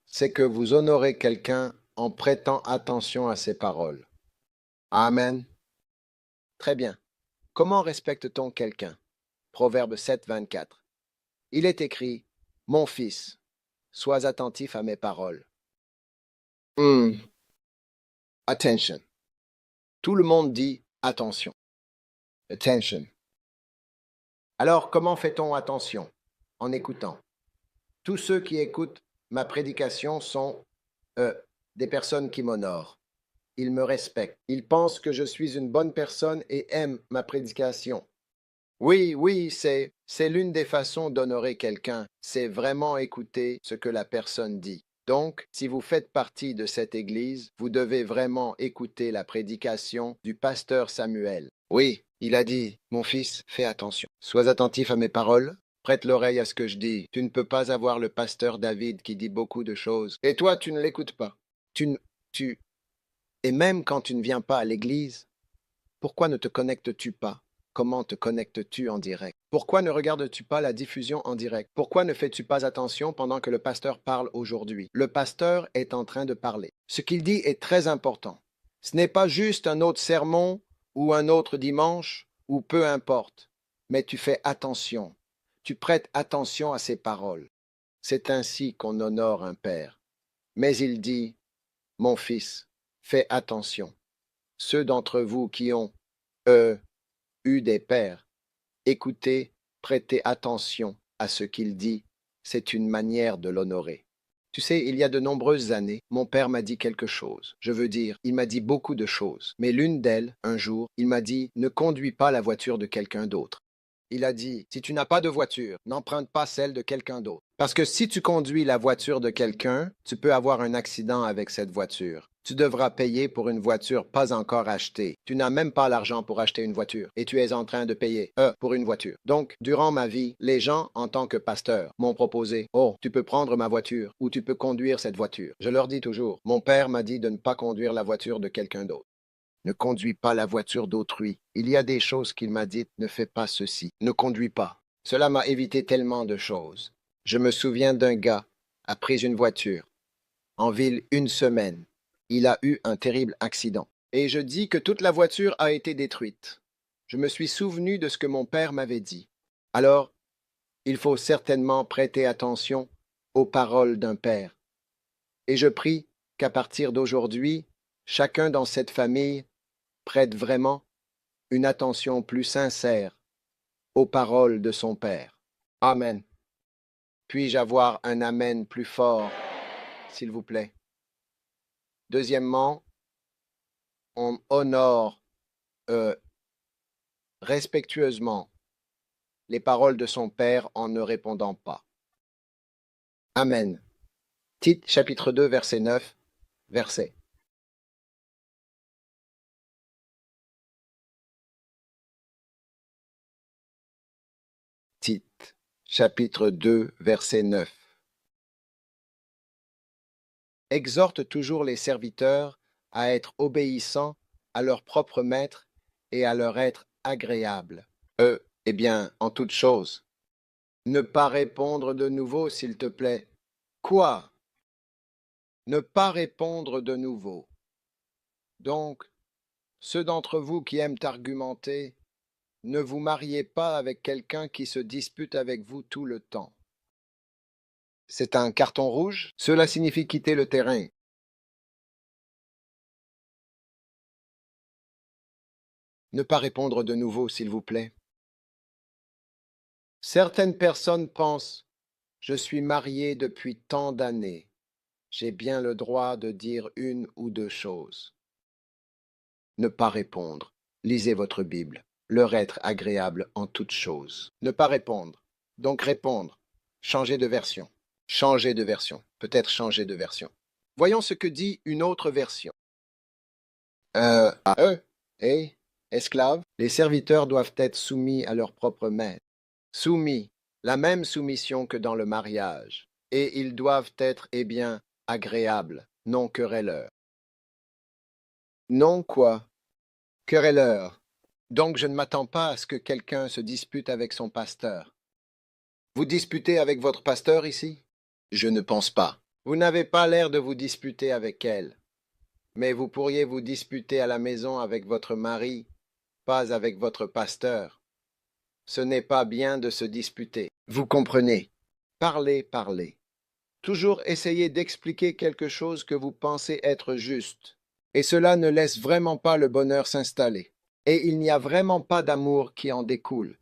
c'est que vous honorez quelqu'un en prêtant attention à ses paroles. Amen. Très bien. Comment respecte-t-on quelqu'un? Proverbe 7, 24. Il est écrit, mon fils, sois attentif à mes paroles. Attention. Tout le monde dit attention. Attention. Alors, comment fait-on attention? En écoutant. Tous ceux qui écoutent ma prédication sont des personnes qui m'honorent. Ils me respectent. Ils pensent que je suis une bonne personne et aiment ma prédication. Oui, c'est l'une des façons d'honorer quelqu'un, c'est vraiment écouter ce que la personne dit. Donc, si vous faites partie de cette église, vous devez vraiment écouter la prédication du pasteur Samuel. Oui, il a dit, mon fils, fais attention. Sois attentif à mes paroles. Prête l'oreille à ce que je dis. Tu ne peux pas avoir le pasteur David qui dit beaucoup de choses. Et toi, tu ne l'écoutes pas. Tu, ne- tu, et même quand tu ne viens pas à l'église, pourquoi ne te connectes-tu pas? Comment te connectes-tu en direct? Pourquoi ne regardes-tu pas la diffusion en direct? Pourquoi ne fais-tu pas attention pendant que le pasteur parle aujourd'hui? Le pasteur est en train de parler. Ce qu'il dit est très important. Ce n'est pas juste un autre sermon ou un autre dimanche ou peu importe, mais tu fais attention. Tu prêtes attention à ses paroles. C'est ainsi qu'on honore un père. Mais il dit, mon fils, fais attention. Ceux d'entre vous qui ont, eu des pères, écoutez, prêtez attention à ce qu'il dit, c'est une manière de l'honorer. Tu sais, il y a de nombreuses années, mon père m'a dit quelque chose. Je veux dire, il m'a dit beaucoup de choses. Mais l'une d'elles, un jour, il m'a dit, ne conduis pas la voiture de quelqu'un d'autre. Il a dit, si tu n'as pas de voiture, n'emprunte pas celle de quelqu'un d'autre. Parce que si tu conduis la voiture de quelqu'un, tu peux avoir un accident avec cette voiture. Tu devras payer pour une voiture pas encore achetée. Tu n'as même pas l'argent pour acheter une voiture et tu es en train de payer, pour une voiture. Donc, durant ma vie, les gens, en tant que pasteur, m'ont proposé, oh, tu peux prendre ma voiture ou tu peux conduire cette voiture. Je leur dis toujours, mon père m'a dit de ne pas conduire la voiture de quelqu'un d'autre. Ne conduis pas la voiture d'autrui. Il y a des choses qu'il m'a dites, ne fais pas ceci. Ne conduis pas. Cela m'a évité tellement de choses. Je me souviens d'un gars a pris une voiture. En ville, une semaine. Il a eu un terrible accident. Et je dis que toute la voiture a été détruite. Je me suis souvenu de ce que mon père m'avait dit. Alors, il faut certainement prêter attention aux paroles d'un père. Et je prie qu'à partir d'aujourd'hui, chacun dans cette famille prête vraiment une attention plus sincère aux paroles de son Père. Amen. Puis-je avoir un Amen plus fort, s'il vous plaît? Deuxièmement, on honore respectueusement les paroles de son Père en ne répondant pas. Amen. Tite chapitre 2, verset 9, verset. Tite, chapitre 2, verset 9. Exhorte toujours les serviteurs à être obéissants à leur propre maître et à leur être agréables. Eh bien, en toute chose. Ne pas répondre de nouveau, s'il te plaît. Quoi? Ne pas répondre de nouveau. Donc, ceux d'entre vous qui aiment argumenter, ne vous mariez pas avec quelqu'un qui se dispute avec vous tout le temps. C'est un carton rouge? Cela signifie quitter le terrain. Ne pas répondre de nouveau, s'il vous plaît. Certaines personnes pensent, je suis marié depuis tant d'années. J'ai bien le droit de dire une ou deux choses. Ne pas répondre. Lisez votre Bible. Leur être agréable en toutes choses. Ne pas répondre. Donc répondre. Changer de version. Changer de version. Peut-être changer de version. Voyons ce que dit une autre version. À eux, esclaves, les serviteurs doivent être soumis à leur propre maître. Soumis, la même soumission que dans le mariage. Et ils doivent être, eh bien, agréables, non querelleurs. Non quoi? Querelleurs. Donc je ne m'attends pas à ce que quelqu'un se dispute avec son pasteur. Vous disputez avec votre pasteur ici? Je ne pense pas. Vous n'avez pas l'air de vous disputer avec elle. Mais vous pourriez vous disputer à la maison avec votre mari, pas avec votre pasteur. Ce n'est pas bien de se disputer. Vous comprenez? Parlez, parlez. Toujours essayez d'expliquer quelque chose que vous pensez être juste. Et cela ne laisse vraiment pas le bonheur s'installer. Et il n'y a vraiment pas d'amour qui en découle.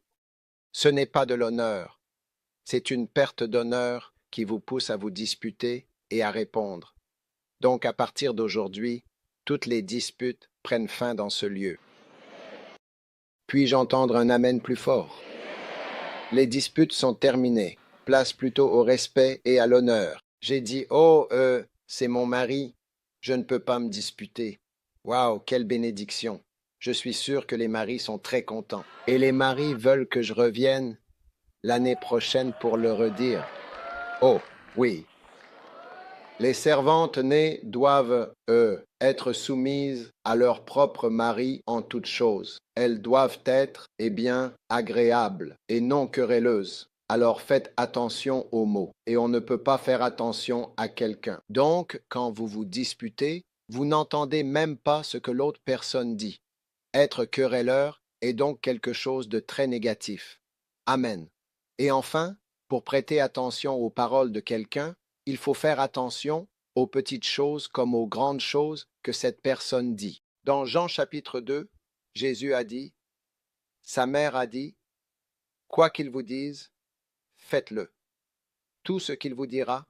Ce n'est pas de l'honneur. C'est une perte d'honneur qui vous pousse à vous disputer et à répondre. Donc à partir d'aujourd'hui, toutes les disputes prennent fin dans ce lieu. Puis-je entendre un amen plus fort? Les disputes sont terminées. Place plutôt au respect et à l'honneur. J'ai dit, oh, c'est mon mari. Je ne peux pas me disputer. Waouh, quelle bénédiction. Je suis sûr que les maris sont très contents. Et les maris veulent que je revienne l'année prochaine pour le redire. Oh, oui. Les servantes nées doivent, être soumises à leur propre mari en toutes choses. Elles doivent être, eh bien, agréables et non querelleuses. Alors faites attention aux mots. Et on ne peut pas faire attention à quelqu'un. Donc, quand vous vous disputez, vous n'entendez même pas ce que l'autre personne dit. Être querelleur est donc quelque chose de très négatif. Amen. Et enfin, pour prêter attention aux paroles de quelqu'un, il faut faire attention aux petites choses comme aux grandes choses que cette personne dit. Dans Jean chapitre 2, Jésus a dit, sa mère a dit, quoi qu'il vous dise, faites-le. Tout ce qu'il vous dira,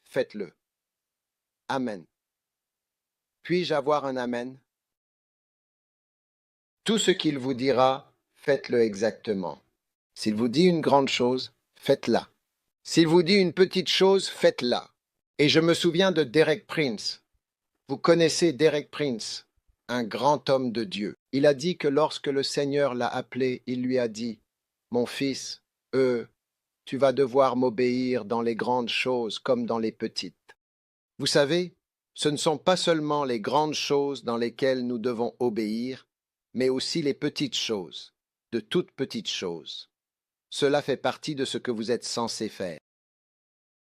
faites-le. Amen. Puis-je avoir un amen? Tout ce qu'il vous dira, faites-le exactement. S'il vous dit une grande chose, faites-la. S'il vous dit une petite chose, faites-la. Et je me souviens de Derek Prince. Vous connaissez Derek Prince, un grand homme de Dieu. Il a dit que lorsque le Seigneur l'a appelé, il lui a dit, mon fils, tu vas devoir m'obéir dans les grandes choses comme dans les petites. Vous savez, ce ne sont pas seulement les grandes choses dans lesquelles nous devons obéir, mais aussi les petites choses, de toutes petites choses. Cela fait partie de ce que vous êtes censé faire.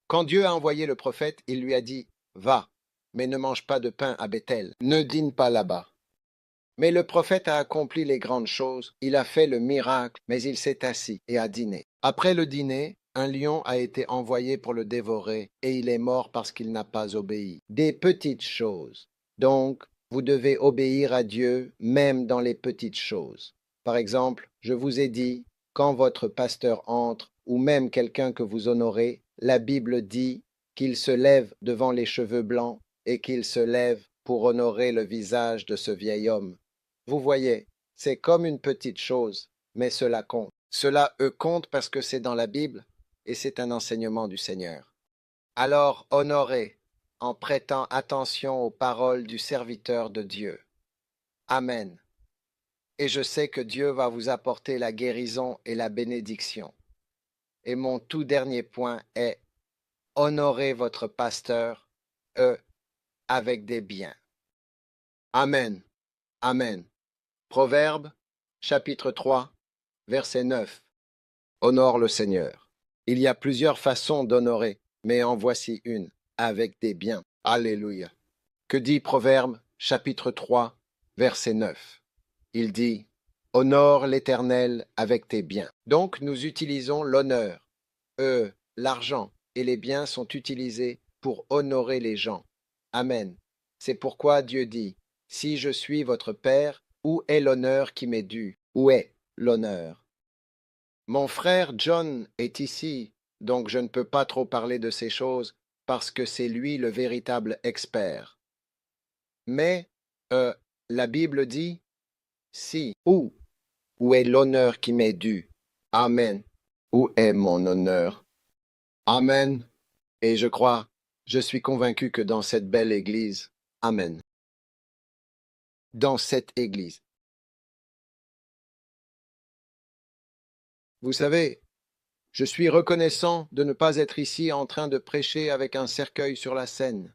Quand Dieu a envoyé le prophète, il lui a dit, va, mais ne mange pas de pain à Bethel, ne dîne pas là-bas. Mais le prophète a accompli les grandes choses, il a fait le miracle, mais il s'est assis et a dîné. Après le dîner, un lion a été envoyé pour le dévorer, et il est mort parce qu'il n'a pas obéi. Des petites choses. Donc, vous devez obéir à Dieu même dans les petites choses. Par exemple, je vous ai dit, quand votre pasteur entre, ou même quelqu'un que vous honorez, la Bible dit qu'il se lève devant les cheveux blancs et qu'il se lève pour honorer le visage de ce vieil homme. Vous voyez, c'est comme une petite chose, mais cela compte. Cela compte parce que c'est dans la Bible et c'est un enseignement du Seigneur. Alors honorez en prêtant attention aux paroles du serviteur de Dieu. Amen. Et je sais que Dieu va vous apporter la guérison et la bénédiction. Et mon tout dernier point est honorez votre pasteur, avec des biens. Amen. Amen. Proverbe, chapitre 3, verset 9. Honore le Seigneur. Il y a plusieurs façons d'honorer, mais en voici une, avec des biens. Alléluia. Que dit Proverbe, chapitre 3, verset 9? Il dit, honore l'Éternel avec tes biens. Donc nous utilisons l'honneur. L'argent et les biens sont utilisés pour honorer les gens. Amen. C'est pourquoi Dieu dit, si je suis votre Père, où est l'honneur qui m'est dû? Où est l'honneur? Mon frère John est ici, donc je ne peux pas trop parler de ces choses parce que c'est lui le véritable expert. Mais la Bible dit, si, où est l'honneur qui m'est dû? Amen. Où est mon honneur? Amen. Et je suis convaincu que dans cette belle église, Amen. Dans cette église. Vous savez, je suis reconnaissant de ne pas être ici en train de prêcher avec un cercueil sur la scène.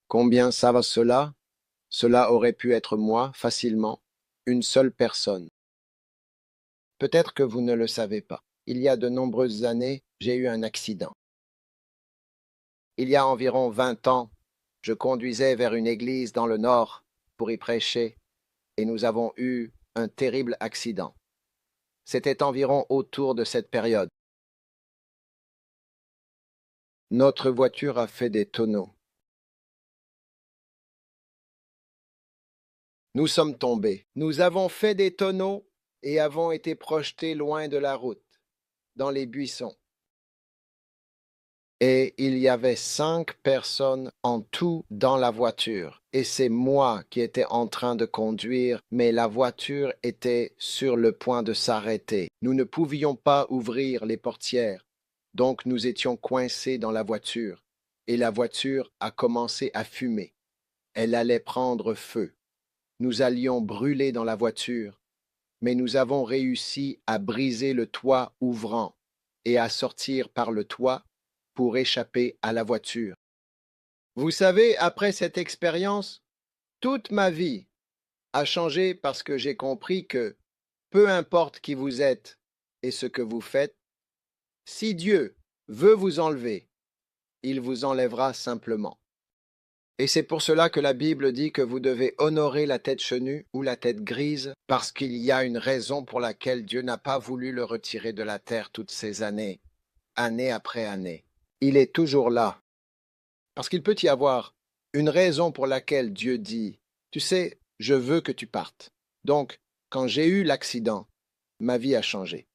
Combien ça va cela? Cela aurait pu être moi, facilement, une seule personne. Peut-être que vous ne le savez pas. Il y a de nombreuses années, j'ai eu un accident. Il y a environ 20 ans, je conduisais vers une église dans le nord pour y prêcher, et nous avons eu un terrible accident. C'était environ autour de cette période. Notre voiture a fait des tonneaux. Nous sommes tombés. Nous avons fait des tonneaux et avons été projetés loin de la route, dans les buissons. Et il y avait 5 personnes en tout dans la voiture. Et c'est moi qui étais en train de conduire, mais la voiture était sur le point de s'arrêter. Nous ne pouvions pas ouvrir les portières, donc nous étions coincés dans la voiture. Et la voiture a commencé à fumer. Elle allait prendre feu. Nous allions brûler dans la voiture, mais nous avons réussi à briser le toit ouvrant et à sortir par le toit pour échapper à la voiture. Vous savez, après cette expérience, toute ma vie a changé parce que j'ai compris que, peu importe qui vous êtes et ce que vous faites, si Dieu veut vous enlever, il vous enlèvera simplement. Et c'est pour cela que la Bible dit que vous devez honorer la tête chenue ou la tête grise, parce qu'il y a une raison pour laquelle Dieu n'a pas voulu le retirer de la terre toutes ces années, année après année. Il est toujours là. Parce qu'il peut y avoir une raison pour laquelle Dieu dit, tu sais, je veux que tu partes. Donc, quand j'ai eu l'accident, ma vie a changé.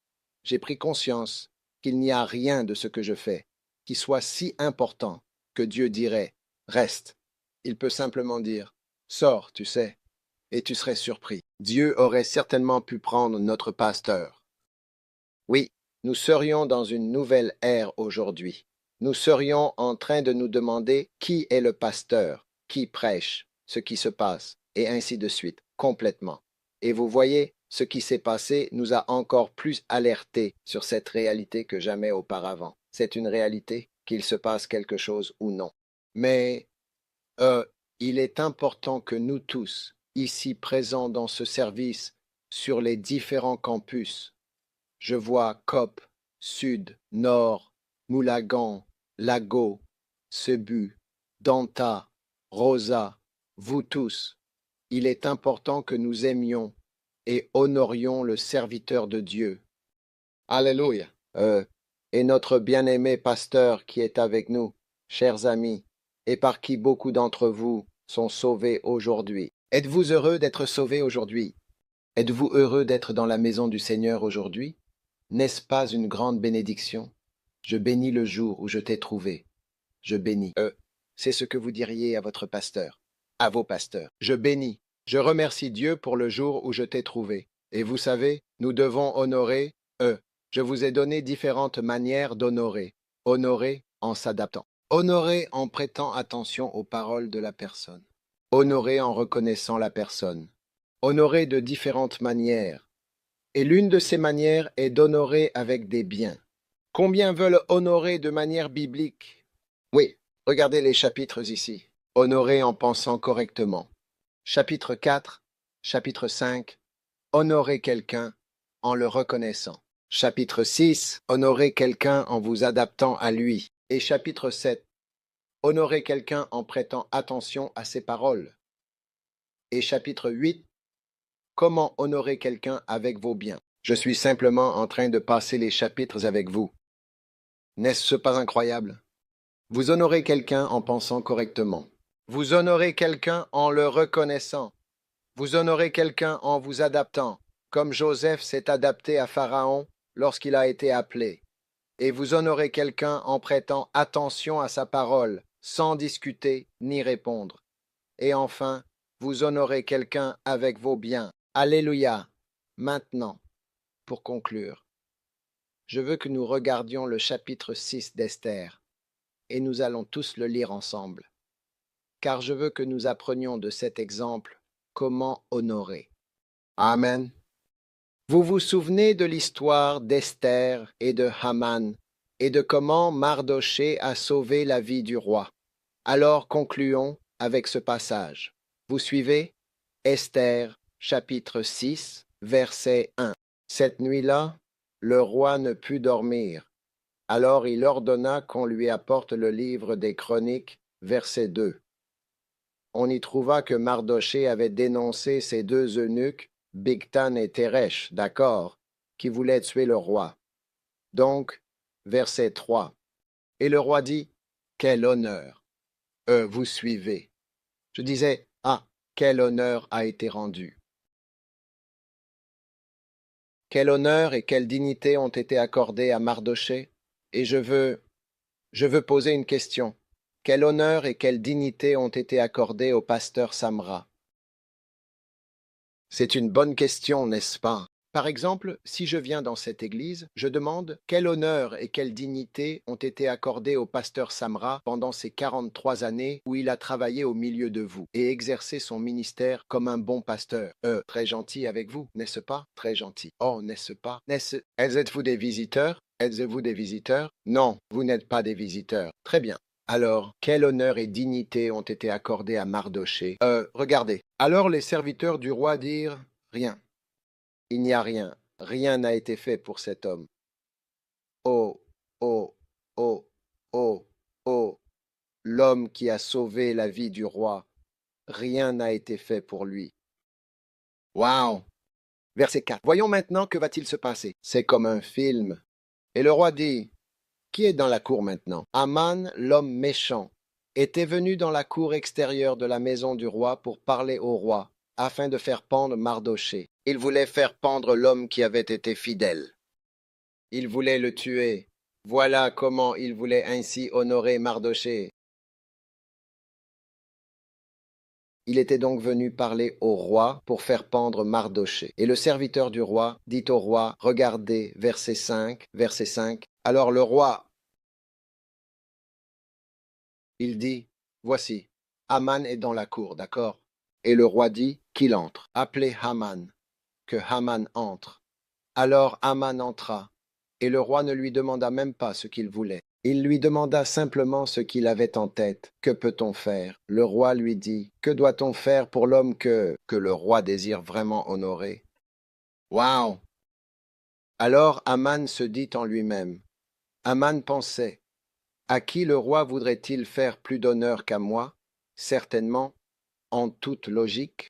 J'ai pris conscience qu'il n'y a rien de ce que je fais qui soit si important que Dieu dirait, reste. Il peut simplement dire, sors, tu sais, et tu serais surpris. Dieu aurait certainement pu prendre notre pasteur. Oui, nous serions dans une nouvelle ère aujourd'hui. Nous serions en train de nous demander qui est le pasteur, qui prêche, ce qui se passe, et ainsi de suite, complètement. Et vous voyez, ce qui s'est passé nous a encore plus alertés sur cette réalité que jamais auparavant. C'est une réalité, qu'il se passe quelque chose ou non. Mais il est important que nous tous, ici présents dans ce service, sur les différents campus, je vois COP, Sud, Nord, Moulagan, Lago, Cebu, Danta, Rosa, vous tous, il est important que nous aimions et honorions le serviteur de Dieu. Alléluia. Et notre bien-aimé pasteur qui est avec nous, chers amis, et par qui beaucoup d'entre vous sont sauvés aujourd'hui. Êtes-vous heureux d'être sauvés aujourd'hui? Êtes-vous heureux d'être dans la maison du Seigneur aujourd'hui? N'est-ce pas une grande bénédiction? Je bénis le jour où je t'ai trouvé. Je bénis. C'est ce que vous diriez à votre pasteur, à vos pasteurs. Je bénis. Je remercie Dieu pour le jour où je t'ai trouvé. Et vous savez, nous devons honorer, je vous ai donné différentes manières d'honorer. Honorer en s'adaptant. Honorer en prêtant attention aux paroles de la personne. Honorer en reconnaissant la personne. Honorer de différentes manières. Et l'une de ces manières est d'honorer avec des biens. Combien veulent honorer de manière biblique? Oui, regardez les chapitres ici. Honorer en pensant correctement. Chapitre 4, chapitre 5, honorer quelqu'un en le reconnaissant. Chapitre 6, honorer quelqu'un en vous adaptant à lui. Et chapitre 7, honorer quelqu'un en prêtant attention à ses paroles. Et chapitre 8, comment honorer quelqu'un avec vos biens. Je suis simplement en train de passer les chapitres avec vous. N'est-ce pas incroyable? Vous honorez quelqu'un en pensant correctement. Vous honorez quelqu'un en le reconnaissant. Vous honorez quelqu'un en vous adaptant, comme Joseph s'est adapté à Pharaon lorsqu'il a été appelé. Et vous honorez quelqu'un en prêtant attention à sa parole, sans discuter ni répondre. Et enfin, vous honorez quelqu'un avec vos biens. Alléluia. Maintenant, pour conclure, je veux que nous regardions le chapitre 6 d'Esther, et nous allons tous le lire ensemble, car je veux que nous apprenions de cet exemple comment honorer. Amen. Vous vous souvenez de l'histoire d'Esther et de Haman, et de comment Mardochée a sauvé la vie du roi. Alors concluons avec ce passage. Vous suivez? Esther, chapitre 6, verset 1. Cette nuit-là, le roi ne put dormir. Alors il ordonna qu'on lui apporte le livre des Chroniques, verset 2. On y trouva que Mardochée avait dénoncé ces deux eunuques, Bigtan et Téresh, d'accord, qui voulaient tuer le roi. Donc, verset 3. Et le roi dit, quel honneur! Vous suivez. Je disais, ah, quel honneur a été rendu. Quel honneur et quelle dignité ont été accordés à Mardochée? Et je veux poser une question. Quel honneur et quelle dignité ont été accordés au pasteur Samra? C'est une bonne question, n'est-ce pas? Par exemple, si je viens dans cette église, je demande quel honneur et quelle dignité ont été accordés au pasteur Samra pendant ces 43 années où il a travaillé au milieu de vous et exercé son ministère comme un bon pasteur. Très gentil avec vous, n'est-ce pas? Très gentil. Oh, n'est-ce pas? Êtes-vous des visiteurs? Êtes-vous des visiteurs? Non, vous n'êtes pas des visiteurs. Très bien. Alors, quel honneur et dignité ont été accordés à Mardochée? Regardez. Alors les serviteurs du roi dirent rien. Il n'y a rien. Rien n'a été fait pour cet homme. Oh, oh, oh, oh, oh, l'homme qui a sauvé la vie du roi. Rien n'a été fait pour lui. Waouh! Verset 4. Voyons maintenant que va-t-il se passer. C'est comme un film. Et le roi dit, qui est dans la cour maintenant? Aman, l'homme méchant, était venu dans la cour extérieure de la maison du roi pour parler au roi, afin de faire pendre Mardochée. Il voulait faire pendre l'homme qui avait été fidèle. Il voulait le tuer. Voilà comment il voulait ainsi honorer Mardochée. Il était donc venu parler au roi pour faire pendre Mardochée. Et le serviteur du roi dit au roi, regardez, verset 5. Alors le roi, il dit, voici, Haman est dans la cour, d'accord? Et le roi dit qu'il entre. Appelez Haman, que Haman entre. Alors Haman entra, et le roi ne lui demanda même pas ce qu'il voulait. Il lui demanda simplement ce qu'il avait en tête. Que peut-on faire? Le roi lui dit, que doit-on faire pour l'homme que le roi désire vraiment honorer? Waouh! Alors Haman se dit en lui-même. Haman pensait, à qui le roi voudrait-il faire plus d'honneur qu'à moi? Certainement, en toute logique.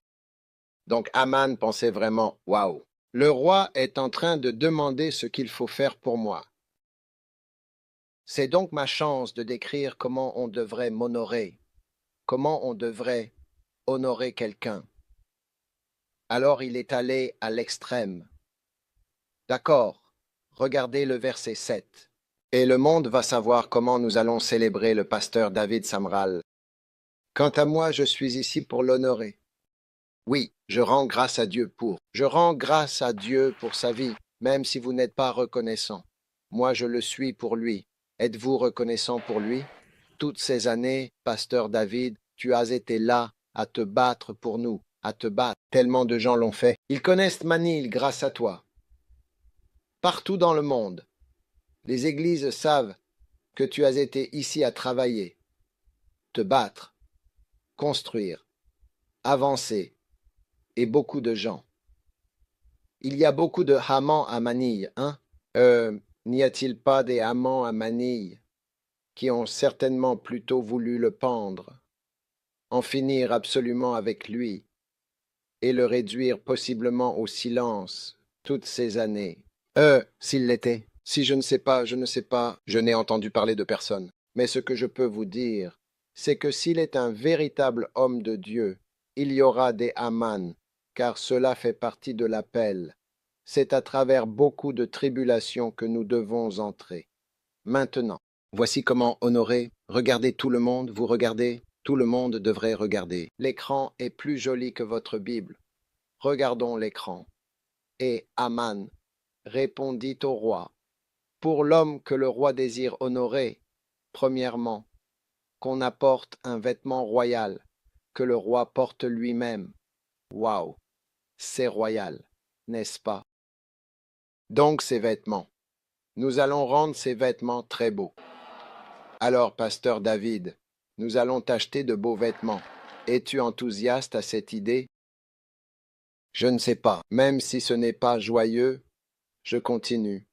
Donc Haman pensait vraiment, waouh! Le roi est en train de demander ce qu'il faut faire pour moi. C'est donc ma chance de décrire comment on devrait m'honorer, comment on devrait honorer quelqu'un. Alors il est allé à l'extrême. D'accord, regardez le verset 7. Et le monde va savoir comment nous allons célébrer le pasteur David Samral. Quant à moi, je suis ici pour l'honorer. Oui, je rends grâce à Dieu pour. Je rends grâce à Dieu pour sa vie, même si vous n'êtes pas reconnaissant. Moi, je le suis pour lui. Êtes-vous reconnaissant pour lui? Toutes ces années, pasteur David, tu as été là à te battre pour nous, à te battre. Tellement de gens l'ont fait. Ils connaissent Manil grâce à toi. partout dans le monde. Les églises savent que tu as été ici à travailler, te battre, construire, avancer, et beaucoup de gens. Il y a beaucoup de Hamans à Manille, hein? N'y a-t-il pas des amants à Manille qui ont certainement plutôt voulu le pendre, en finir absolument avec lui, et le réduire possiblement au silence toutes ces années? S'il l'était. Si je ne sais pas, je ne sais pas, je n'ai entendu parler de personne. Mais ce que je peux vous dire, c'est que s'il est un véritable homme de Dieu, il y aura des Haman, car cela fait partie de l'appel. C'est à travers beaucoup de tribulations que nous devons entrer. Maintenant, voici comment honorer. Regardez tout le monde, vous regardez, tout le monde devrait regarder. L'écran est plus joli que votre Bible. Regardons l'écran. Et Haman répondit au roi, pour l'homme que le roi désire honorer, premièrement, qu'on apporte un vêtement royal, que le roi porte lui-même. Waouh, c'est royal, n'est-ce pas? Donc ces vêtements. Nous allons rendre ces vêtements très beaux. Alors, pasteur David, nous allons t'acheter de beaux vêtements. Es-tu enthousiaste à cette idée? Je ne sais pas. Même si ce n'est pas joyeux, je continue.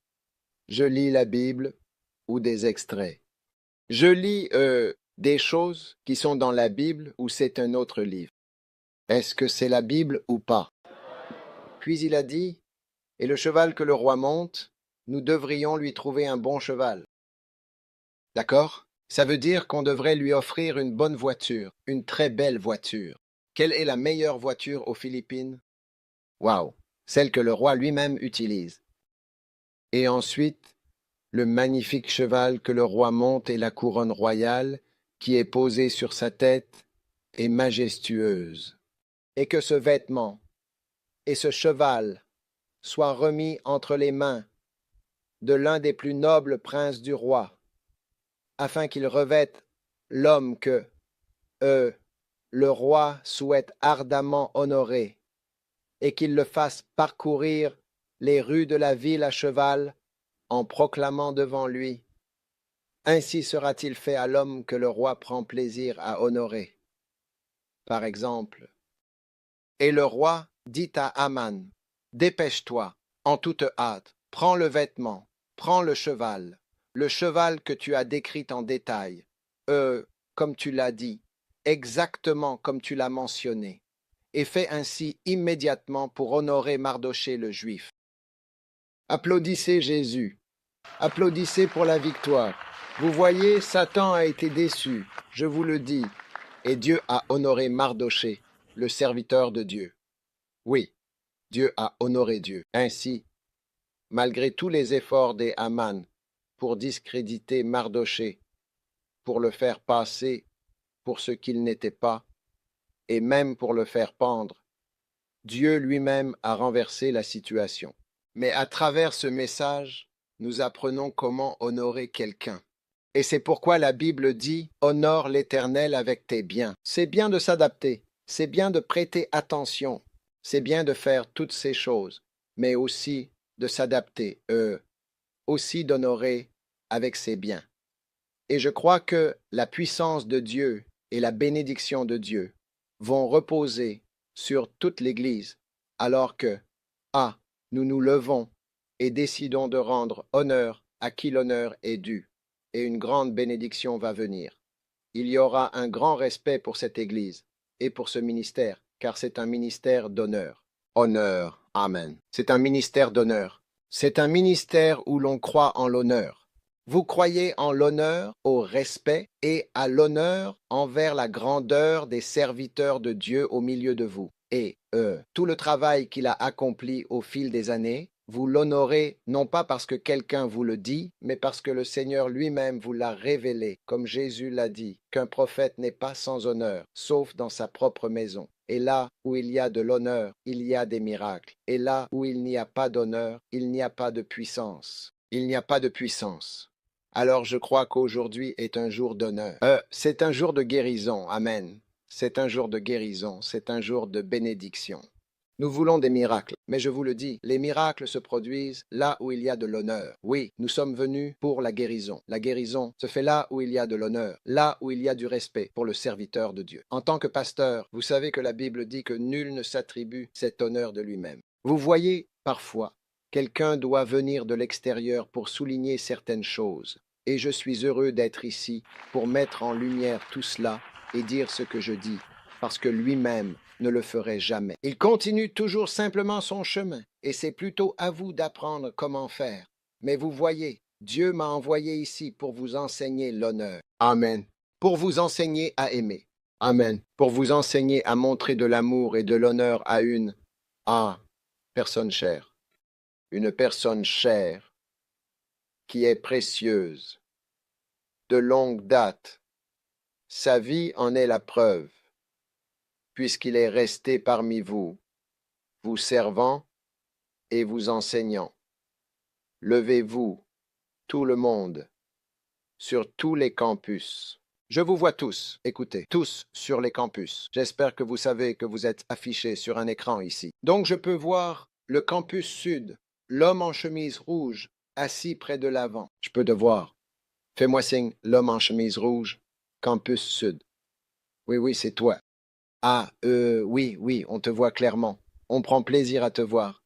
Je lis la Bible ou des extraits. Je lis des choses qui sont dans la Bible ou c'est un autre livre. Est-ce que c'est la Bible ou pas? Puis il a dit, et le cheval que le roi monte, nous devrions lui trouver un bon cheval. D'accord? Ça veut dire qu'on devrait lui offrir une bonne voiture, une très belle voiture. Quelle est la meilleure voiture aux Philippines? Waouh, celle que le roi lui-même utilise. Et ensuite, le magnifique cheval que le roi monte et la couronne royale qui est posée sur sa tête est majestueuse. Et que ce vêtement et ce cheval soient remis entre les mains de l'un des plus nobles princes du roi, afin qu'il revête l'homme que, le roi souhaite ardemment honorer, et qu'il le fasse parcourir les rues de la ville à cheval en proclamant devant lui. Ainsi sera-t-il fait à l'homme que le roi prend plaisir à honorer. Par exemple, et le roi dit à Haman, dépêche-toi, en toute hâte, prends le vêtement, prends le cheval que tu as décrit en détail, comme tu l'as dit, exactement comme tu l'as mentionné, et fais ainsi immédiatement pour honorer Mardochée le Juif. Applaudissez Jésus, applaudissez pour la victoire. Vous voyez, Satan a été déçu, je vous le dis, et Dieu a honoré Mardochée, le serviteur de Dieu. Oui, Dieu a honoré Dieu. Ainsi, malgré tous les efforts des Haman pour discréditer Mardochée, pour le faire passer pour ce qu'il n'était pas, et même pour le faire pendre, Dieu lui-même a renversé la situation. Mais à travers ce message, nous apprenons comment honorer quelqu'un. Et c'est pourquoi la Bible dit « Honore l'Éternel avec tes biens ». C'est bien de s'adapter, c'est bien de prêter attention, c'est bien de faire toutes ces choses, mais aussi de s'adapter, aussi d'honorer avec ses biens. Et je crois que la puissance de Dieu et la bénédiction de Dieu vont reposer sur toute l'Église, alors que, nous nous levons et décidons de rendre honneur à qui l'honneur est dû, et une grande bénédiction va venir. Il y aura un grand respect pour cette Église et pour ce ministère, car c'est un ministère d'honneur. Honneur, Amen. C'est un ministère d'honneur. C'est un ministère où l'on croit en l'honneur. Vous croyez en l'honneur, au respect et à l'honneur envers la grandeur des serviteurs de Dieu au milieu de vous. Et tout le travail qu'il a accompli au fil des années, vous l'honorez non pas parce que quelqu'un vous le dit, mais parce que le Seigneur lui-même vous l'a révélé, comme Jésus l'a dit, qu'un prophète n'est pas sans honneur, sauf dans sa propre maison. Et là où il y a de l'honneur, il y a des miracles. Et là où il n'y a pas d'honneur, il n'y a pas de puissance. Il n'y a pas de puissance. Alors je crois qu'aujourd'hui est un jour d'honneur. C'est un jour de guérison. Amen. C'est un jour de guérison. C'est un jour de bénédiction. Nous voulons des miracles, mais je vous le dis, les miracles se produisent là où il y a de l'honneur. Oui, nous sommes venus pour la guérison. La guérison se fait là où il y a de l'honneur, là où il y a du respect pour le serviteur de Dieu. En tant que pasteur, vous savez que la Bible dit que nul ne s'attribue cet honneur de lui-même. Vous voyez, parfois, quelqu'un doit venir de l'extérieur pour souligner certaines choses. Et je suis heureux d'être ici pour mettre en lumière tout cela et dire ce que je dis, parce que lui-même ne le ferait jamais. Il continue toujours simplement son chemin, et c'est plutôt à vous d'apprendre comment faire. Mais vous voyez, Dieu m'a envoyé ici pour vous enseigner l'honneur. Amen. Pour vous enseigner à aimer. Amen. Pour vous enseigner à montrer de l'amour et de l'honneur à une personne chère. Une personne chère qui est précieuse, de longue date. Sa vie en est la preuve, puisqu'il est resté parmi vous, vous servant et vous enseignant. Levez-vous, tout le monde, sur tous les campus. Je vous vois tous, écoutez, tous sur les campus. J'espère que vous savez que vous êtes affichés sur un écran ici. Donc je peux voir le campus sud, l'homme en chemise rouge, assis près de l'avant. Je peux te voir. Fais-moi signe, l'homme en chemise rouge, campus sud. Oui, oui, c'est toi. Oui, on te voit clairement. On prend plaisir à te voir.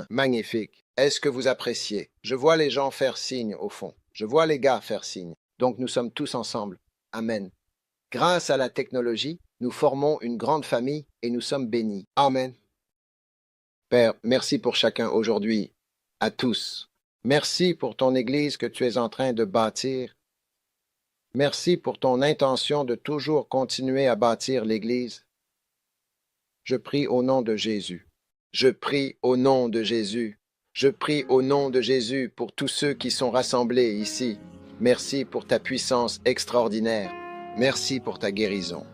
Magnifique. Est-ce que vous appréciez? Je vois les gens faire signe au fond. Je vois les gars faire signe. Donc nous sommes tous ensemble. Amen. Grâce à la technologie, nous formons une grande famille et nous sommes bénis. Amen. Père, merci pour chacun aujourd'hui, à tous. Merci pour ton Église que tu es en train de bâtir. Merci pour ton intention de toujours continuer à bâtir l'Église. Je prie au nom de Jésus. Je prie au nom de Jésus. Je prie au nom de Jésus pour tous ceux qui sont rassemblés ici. Merci pour ta puissance extraordinaire. Merci pour ta guérison.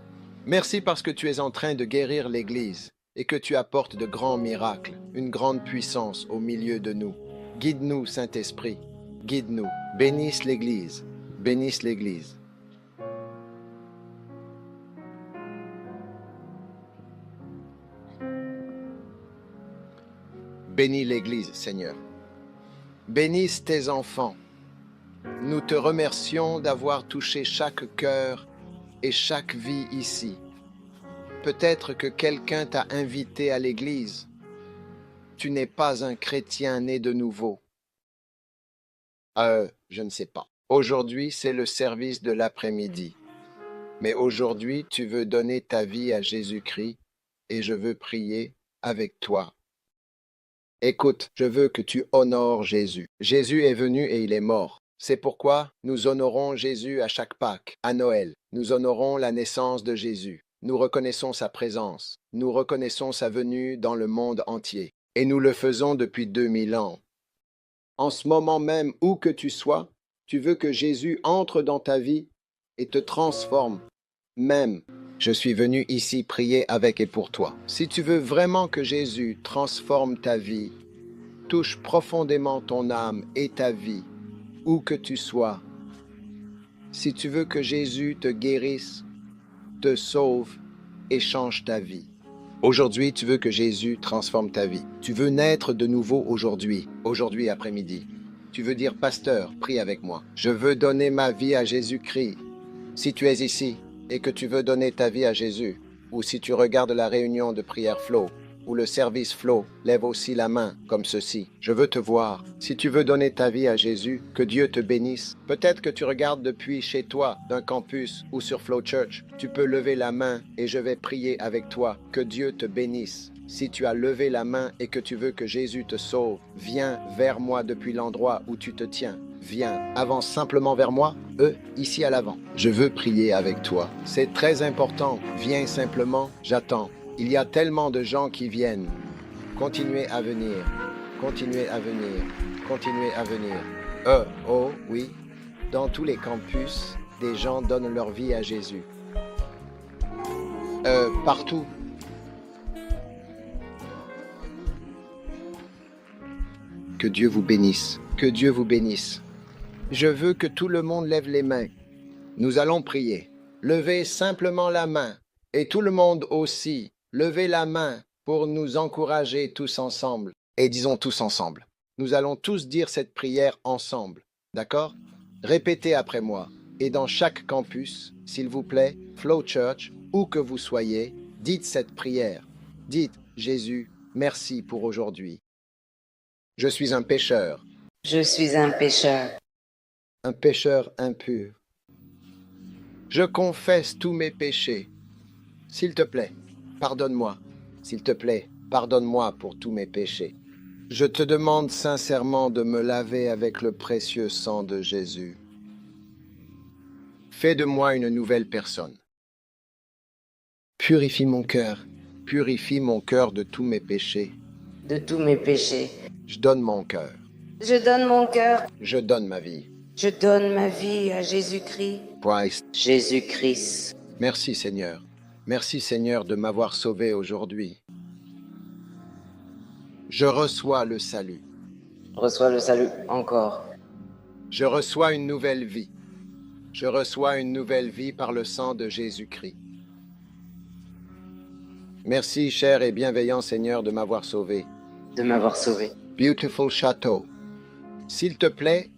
Merci parce que tu es en train de guérir l'Église et que tu apportes de grands miracles, une grande puissance au milieu de nous. Guide-nous, Saint-Esprit. Guide-nous. Bénisse l'Église. Bénisse l'Église. Bénis l'Église, Seigneur. Bénisse tes enfants. Nous te remercions d'avoir touché chaque cœur et chaque vie ici. Peut-être que quelqu'un t'a invité à l'Église. Tu n'es pas un chrétien né de nouveau. Je ne sais pas. Aujourd'hui, c'est le service de l'après-midi. Mais aujourd'hui, tu veux donner ta vie à Jésus-Christ et je veux prier avec toi. Écoute, je veux que tu honores Jésus. Jésus est venu et il est mort. C'est pourquoi nous honorons Jésus à chaque Pâques, à Noël. Nous honorons la naissance de Jésus. Nous reconnaissons sa présence. Nous reconnaissons sa venue dans le monde entier. Et nous le faisons depuis 2000 ans. En ce moment même, où que tu sois, tu veux que Jésus entre dans ta vie et te transforme. Même, je suis venu ici prier avec et pour toi. Si tu veux vraiment que Jésus transforme ta vie, touche profondément ton âme et ta vie, où que tu sois. Si tu veux que Jésus te guérisse, te sauve et change ta vie. Aujourd'hui, tu veux que Jésus transforme ta vie. Tu veux naître de nouveau aujourd'hui après-midi. Tu veux dire, pasteur, prie avec moi. Je veux donner ma vie à Jésus-Christ. Si tu es ici et que tu veux donner ta vie à Jésus, ou si tu regardes la réunion de prière Flow, ou le service Flow, lève aussi la main comme ceci. Je veux te voir. Si tu veux donner ta vie à Jésus, que Dieu te bénisse. Peut-être que tu regardes depuis chez toi, d'un campus ou sur Flow Church. Tu peux lever la main et je vais prier avec toi. Que Dieu te bénisse. Si tu as levé la main et que tu veux que Jésus te sauve, viens vers moi depuis l'endroit où tu te tiens. Viens, avance simplement vers moi, ici à l'avant. Je veux prier avec toi. C'est très important. Viens simplement, j'attends. Il y a tellement de gens qui viennent. Continuez à venir. Continuez à venir. Continuez à venir. Oui. Dans tous les campus, des gens donnent leur vie à Jésus. Partout. Que Dieu vous bénisse. Que Dieu vous bénisse. Je veux que tout le monde lève les mains. Nous allons prier. Levez simplement la main. Et tout le monde aussi. Levez la main pour nous encourager tous ensemble. Et disons tous ensemble. Nous allons tous dire cette prière ensemble. D'accord? Répétez après moi. Et dans chaque campus, s'il vous plaît, Flow Church, où que vous soyez, dites cette prière. Dites, Jésus, merci pour aujourd'hui. Je suis un pécheur. Je suis un pécheur. Un pécheur impur. Je confesse tous mes péchés. S'il te plaît, pardonne-moi. S'il te plaît, pardonne-moi pour tous mes péchés. Je te demande sincèrement de me laver avec le précieux sang de Jésus. Fais de moi une nouvelle personne. Purifie mon cœur de tous mes péchés. De tous mes péchés. Je donne mon cœur. Je donne mon cœur. Je donne ma vie. Je donne ma vie à Jésus-Christ. Christ. Jésus-Christ. Merci Seigneur. Merci Seigneur de m'avoir sauvé aujourd'hui. Je reçois le salut. Reçois le salut encore. Je reçois une nouvelle vie. Je reçois une nouvelle vie par le sang de Jésus-Christ. Merci, cher et bienveillant Seigneur, de m'avoir sauvé. De m'avoir sauvé. Beautiful Château. S'il te plaît,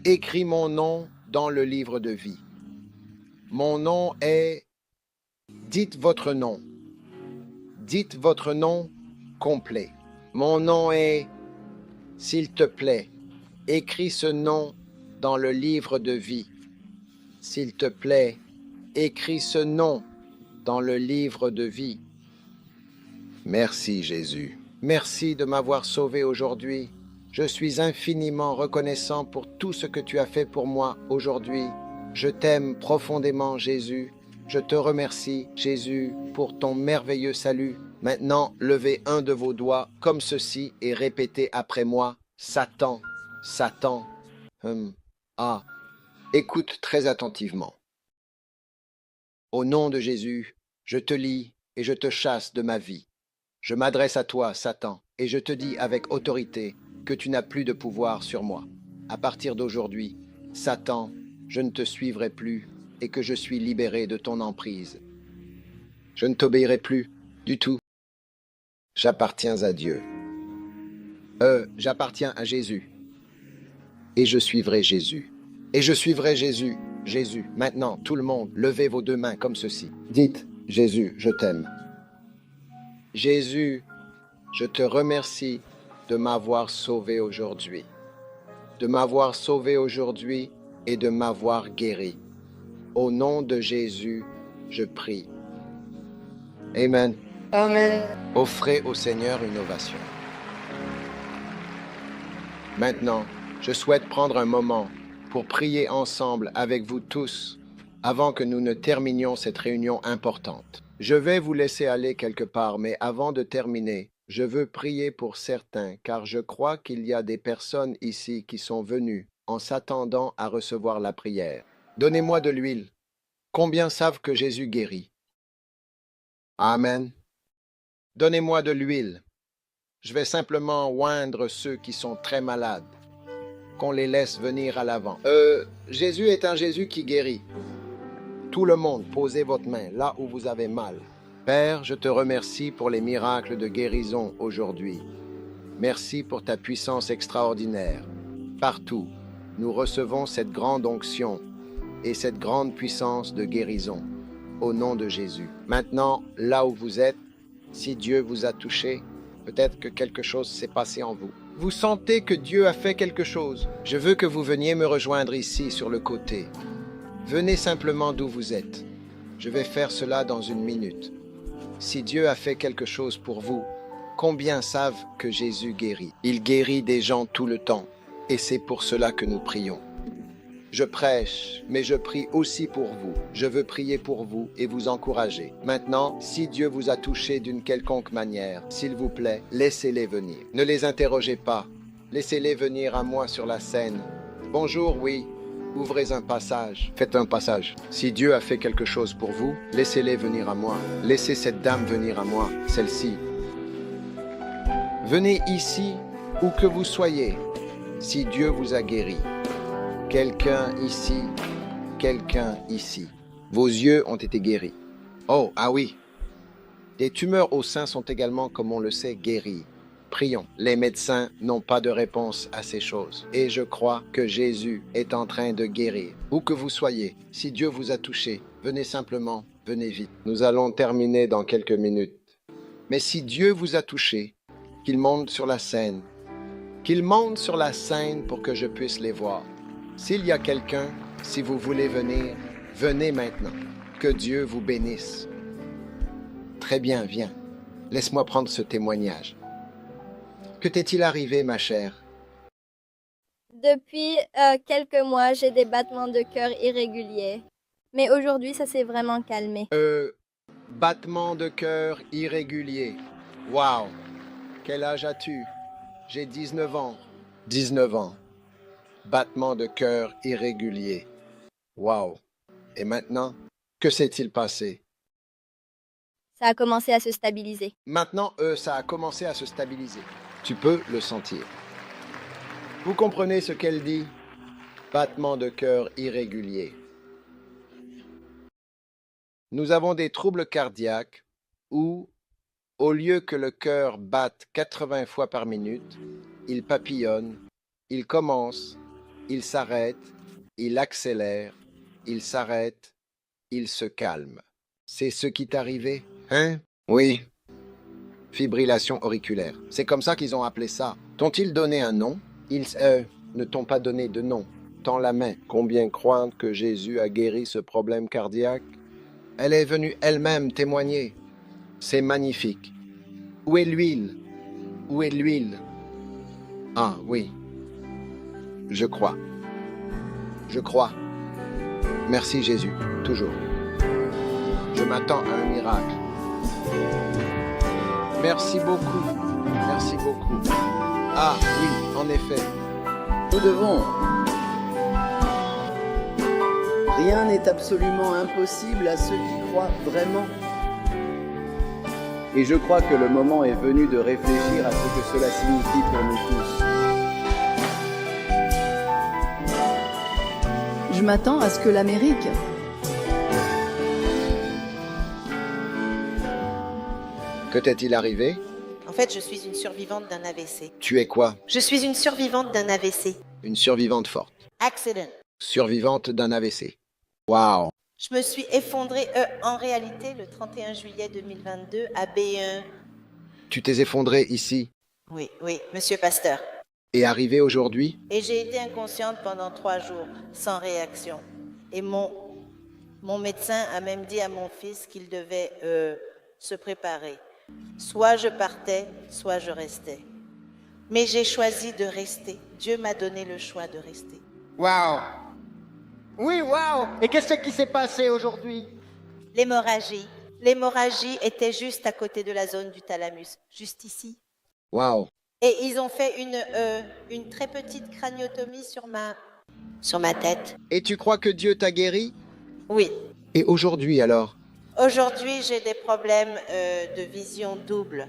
écris mon nom dans le livre de vie. Mon nom est... Dites votre nom. Dites votre nom complet. Mon nom est... S'il te plaît, écris ce nom dans le livre de vie. S'il te plaît, écris ce nom dans le livre de vie. Merci Jésus. Merci de m'avoir sauvé aujourd'hui. Je suis infiniment reconnaissant pour tout ce que tu as fait pour moi aujourd'hui. Je t'aime profondément Jésus. Je te remercie Jésus pour ton merveilleux salut. Maintenant, levez un de vos doigts comme ceci et répétez après moi. Satan, Satan. Écoute très attentivement. Au nom de Jésus, je te lie et je te chasse de ma vie. Je m'adresse à toi, Satan, et je te dis avec autorité que tu n'as plus de pouvoir sur moi. À partir d'aujourd'hui, Satan, je ne te suivrai plus et que je suis libéré de ton emprise. Je ne t'obéirai plus du tout. J'appartiens à Dieu. J'appartiens à Jésus. Et je suivrai Jésus. Et je suivrai Jésus. Jésus. Maintenant, tout le monde, levez vos deux mains comme ceci. Dites, Jésus, je t'aime. Jésus, je te remercie de m'avoir sauvé aujourd'hui. De m'avoir sauvé aujourd'hui et de m'avoir guéri. Au nom de Jésus, je prie. Amen. Amen. Offrez au Seigneur une ovation. Maintenant, je souhaite prendre un moment pour prier ensemble avec vous tous avant que nous ne terminions cette réunion importante. Je vais vous laisser aller quelque part, mais avant de terminer, je veux prier pour certains, car je crois qu'il y a des personnes ici qui sont venues en s'attendant à recevoir la prière. Donnez-moi de l'huile. Combien savent que Jésus guérit? Amen. Donnez-moi de l'huile. Je vais simplement oindre ceux qui sont très malades. Qu'on les laisse venir à l'avant. Jésus est un Jésus qui guérit. Tout le monde, posez votre main là où vous avez mal. Père, je te remercie pour les miracles de guérison aujourd'hui. Merci pour ta puissance extraordinaire. Partout, nous recevons cette grande onction et cette grande puissance de guérison. Au nom de Jésus. Maintenant, là où vous êtes, si Dieu vous a touché, peut-être que quelque chose s'est passé en vous. Vous sentez que Dieu a fait quelque chose. Je veux que vous veniez me rejoindre ici sur le côté. Venez simplement d'où vous êtes. Je vais faire cela dans une minute. Si Dieu a fait quelque chose pour vous, combien savent que Jésus guérit? Il guérit des gens tout le temps, et c'est pour cela que nous prions. Je prêche, mais je prie aussi pour vous. Je veux prier pour vous et vous encourager. Maintenant, si Dieu vous a touché d'une quelconque manière, s'il vous plaît, laissez-les venir. Ne les interrogez pas. Laissez-les venir à moi sur la scène. Bonjour, oui. Ouvrez un passage. Faites un passage. Si Dieu a fait quelque chose pour vous, laissez-les venir à moi. Laissez cette dame venir à moi, celle-ci. Venez ici, où que vous soyez, si Dieu vous a guéri. Quelqu'un ici, quelqu'un ici. Vos yeux ont été guéris. Oh, ah oui. Des tumeurs au sein sont également, comme on le sait, guéries. Prions. Les médecins n'ont pas de réponse à ces choses. Et je crois que Jésus est en train de guérir. Où que vous soyez, si Dieu vous a touché, venez simplement, venez vite. Nous allons terminer dans quelques minutes. Mais si Dieu vous a touché, qu'il monte sur la scène. Qu'il monte sur la scène pour que je puisse les voir. S'il y a quelqu'un, si vous voulez venir, venez maintenant. Que Dieu vous bénisse. Très bien, viens. Laisse-moi prendre ce témoignage. Que t'est-il arrivé, ma chère? Depuis quelques mois, j'ai des battements de cœur irréguliers. Mais aujourd'hui, ça s'est vraiment calmé. Battement de cœur irrégulier. Wow! Quel âge as-tu? J'ai 19 ans. 19 ans. Battement de cœur irrégulier. Wow! Et maintenant, que s'est-il passé? Ça a commencé à se stabiliser. Maintenant, ça a commencé à se stabiliser. Tu peux le sentir. Vous comprenez ce qu'elle dit? Battement de cœur irrégulier. Nous avons des troubles cardiaques où, au lieu que le cœur batte 80 fois par minute, il papillonne, il commence, il s'arrête, il accélère, il s'arrête, il se calme. C'est ce qui t'est arrivé, hein? Oui. Fibrillation auriculaire. C'est comme ça qu'ils ont appelé ça. T'ont-ils donné un nom? Ils ne t'ont pas donné de nom. Tends la main. Combien croient que Jésus a guéri ce problème cardiaque? Elle est venue elle-même témoigner. C'est magnifique. Où est l'huile? Où est l'huile? Ah oui. Je crois. Je crois. Merci Jésus, toujours. Je m'attends à un miracle. Merci beaucoup. Merci beaucoup. Ah oui, en effet. Nous devons. Rien n'est absolument impossible à ceux qui croient vraiment. Et je crois que le moment est venu de réfléchir à ce que cela signifie pour nous tous. Je m'attends à ce que l'Amérique... Que t'est-il arrivé? En fait, je suis une survivante d'un AVC. Tu es quoi? Je suis une survivante d'un AVC. Une survivante forte. Accident. Survivante d'un AVC. Wow. Je me suis effondrée, en réalité, le 31 juillet 2022 à B1. Tu t'es effondrée ici Oui, monsieur Pasteur. et arrivé aujourd'hui? Et j'ai été inconsciente pendant 3 jours, sans réaction. Et mon médecin a même dit à mon fils qu'il devait se préparer. Soit je partais, soit je restais. Mais j'ai choisi de rester. Dieu m'a donné le choix de rester. Waouh! Oui, waouh! Et qu'est-ce qui s'est passé aujourd'hui? L'hémorragie. L'hémorragie était juste à côté de la zone du thalamus, juste ici. Wow. Et ils ont fait une très petite craniotomie sur ma tête. Et tu crois que Dieu t'a guéri? Oui. Et aujourd'hui alors? Aujourd'hui, j'ai des problèmes de vision double.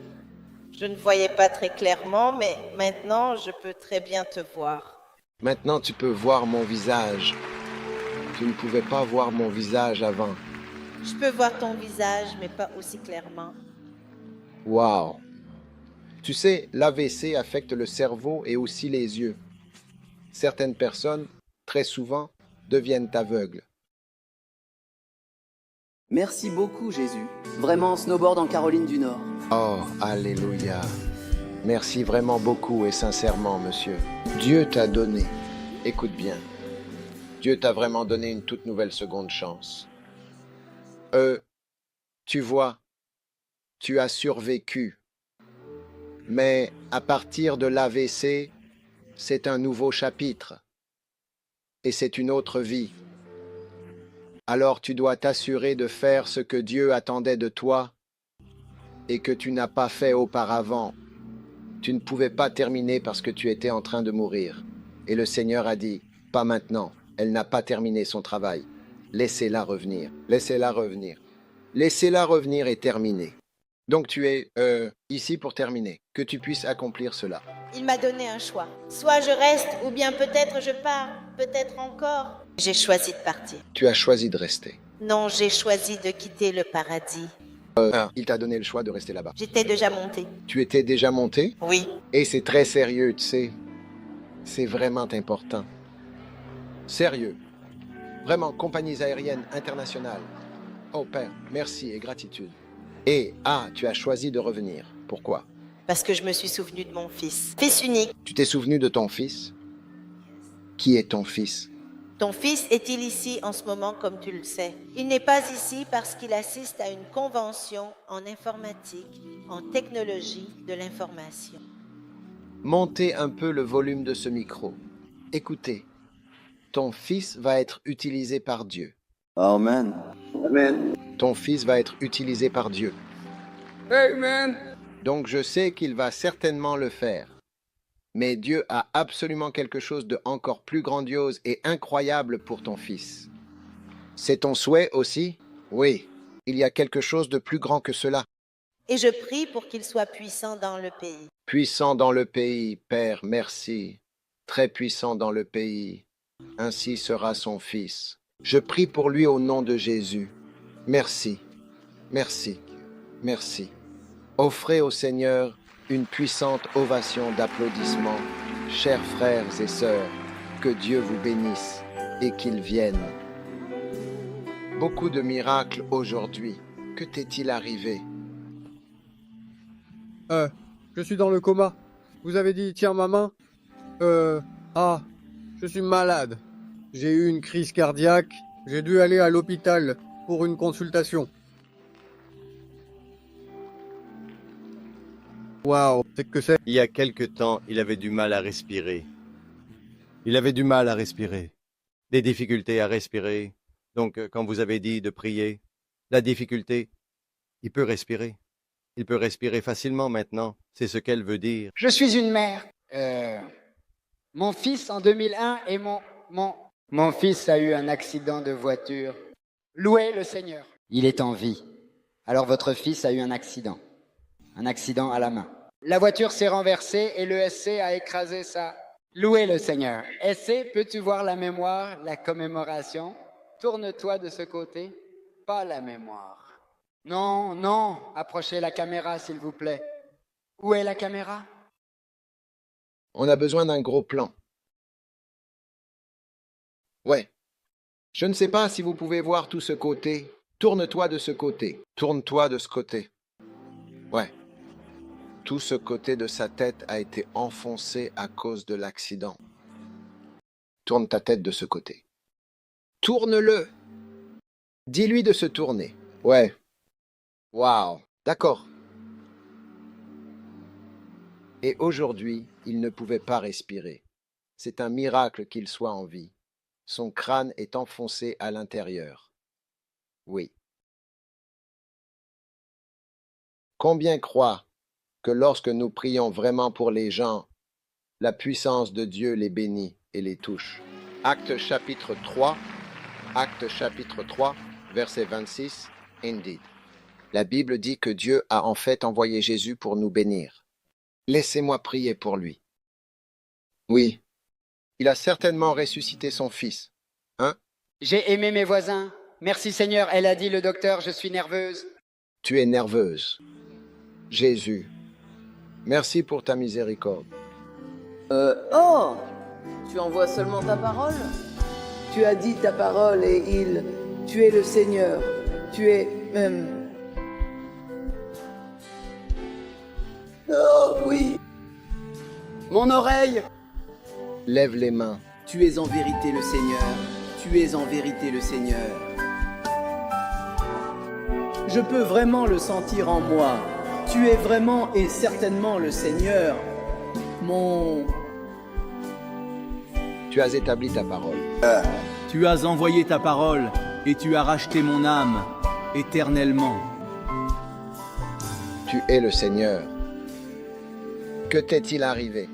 Je ne voyais pas très clairement, mais maintenant, je peux très bien te voir. Maintenant tu peux voir mon visage. Tu ne pouvais pas voir mon visage avant. Je peux voir ton visage, mais pas aussi clairement. Wow. Tu sais, l'AVC affecte le cerveau et aussi les yeux. Certaines personnes, très souvent, deviennent aveugles. Merci beaucoup, Jésus. Vraiment, snowboard en Caroline du Nord. Oh, alléluia. Merci vraiment beaucoup et sincèrement, monsieur. Dieu t'a donné. Écoute bien. Dieu t'a vraiment donné une toute nouvelle seconde chance. Tu vois, tu as survécu. Mais à partir de l'AVC, c'est un nouveau chapitre. Et c'est une autre vie. Alors tu dois t'assurer de faire ce que Dieu attendait de toi et que tu n'as pas fait auparavant. Tu ne pouvais pas terminer parce que tu étais en train de mourir. Et le Seigneur a dit, pas maintenant, elle n'a pas terminé son travail. Laissez-la revenir, laissez-la revenir. Laissez-la revenir et terminer. Donc tu es ici pour terminer, que tu puisses accomplir cela. Il m'a donné un choix. Soit je reste, ou bien peut-être je pars, peut-être encore. J'ai choisi de partir. Tu as choisi de rester. Non, j'ai choisi de quitter le paradis. Il t'a donné le choix de rester là-bas. J'étais déjà montée. Tu étais déjà monté Oui. et c'est très sérieux, tu sais. C'est vraiment important. Sérieux. Vraiment, compagnies aériennes internationales. Oh Père, merci et gratitude. Et, tu as choisi de revenir. Pourquoi? Parce que je me suis souvenue de mon fils. Fils unique. Tu t'es souvenu de ton fils? Qui est ton fils? Ton fils est-il ici en ce moment comme tu le sais? Il n'est pas ici parce qu'il assiste à une convention en informatique, en technologie de l'information. Montez un peu le volume de ce micro. Écoutez, ton fils va être utilisé par Dieu. Amen. Amen. Ton fils va être utilisé par Dieu. Amen. Donc je sais qu'il va certainement le faire. Mais Dieu a absolument quelque chose de encore plus grandiose et incroyable pour ton fils. C'est ton souhait aussi? Oui, il y a quelque chose de plus grand que cela. Et je prie pour qu'il soit puissant dans le pays. Puissant dans le pays, Père, merci. Très puissant dans le pays. Ainsi sera son fils. Je prie pour lui au nom de Jésus. Merci, merci, merci. Offrez au Seigneur une puissante ovation d'applaudissements. Chers frères et sœurs, que Dieu vous bénisse et qu'il vienne. Beaucoup de miracles aujourd'hui. Que t'est-il arrivé? Je suis dans le coma. Vous avez dit, tiens ma main. Je suis malade. J'ai eu une crise cardiaque. J'ai dû aller à l'hôpital pour une consultation. Waouh, c'est que c'est. Il y a quelque temps, il avait du mal à respirer. Il avait du mal à respirer. Des difficultés à respirer. Donc, quand vous avez dit de prier, la difficulté, il peut respirer. Il peut respirer facilement maintenant. C'est ce qu'elle veut dire. Je suis une mère. Mon fils en 2001 et mon fils a eu un accident de voiture. Louez le Seigneur. Il est en vie. Alors votre fils a eu un accident. Un accident à la main. La voiture s'est renversée et le SC a écrasé ça. Louez le Seigneur. SC, peux-tu voir la mémoire, la commémoration? Tourne-toi de ce côté. Pas la mémoire. Non, non, approchez la caméra s'il vous plaît. Où est la caméra? On a besoin d'un gros plan. Ouais. Je ne sais pas si vous pouvez voir tout ce côté. Tourne-toi de ce côté. Tourne-toi de ce côté. Ouais. Tout ce côté de sa tête a été enfoncé à cause de l'accident. Tourne ta tête de ce côté. Tourne-le. Dis-lui de se tourner. Ouais. Waouh. D'accord. Et aujourd'hui, il ne pouvait pas respirer. C'est un miracle qu'il soit en vie. Son crâne est enfoncé à l'intérieur. Oui. Combien croient que lorsque nous prions vraiment pour les gens, la puissance de Dieu les bénit et les touche? Actes chapitre 3, verset 26, Indeed. La Bible dit que Dieu a en fait envoyé Jésus pour nous bénir. Laissez-moi prier pour lui. Oui, il a certainement ressuscité son fils. Hein? J'ai aimé mes voisins. Merci Seigneur, elle a dit le docteur, je suis nerveuse. Tu es nerveuse. Jésus, merci pour ta miséricorde. Tu envoies seulement ta parole? Tu as dit ta parole et tu es le Seigneur. Tu es... Oh oui. Mon oreille. Lève les mains. Tu es en vérité le Seigneur. Tu es en vérité le Seigneur. Je peux vraiment le sentir en moi. Tu es vraiment et certainement le Seigneur. Tu as établi ta parole. Tu as envoyé ta parole et tu as racheté mon âme éternellement. Tu es le Seigneur. Que t'est-il arrivé?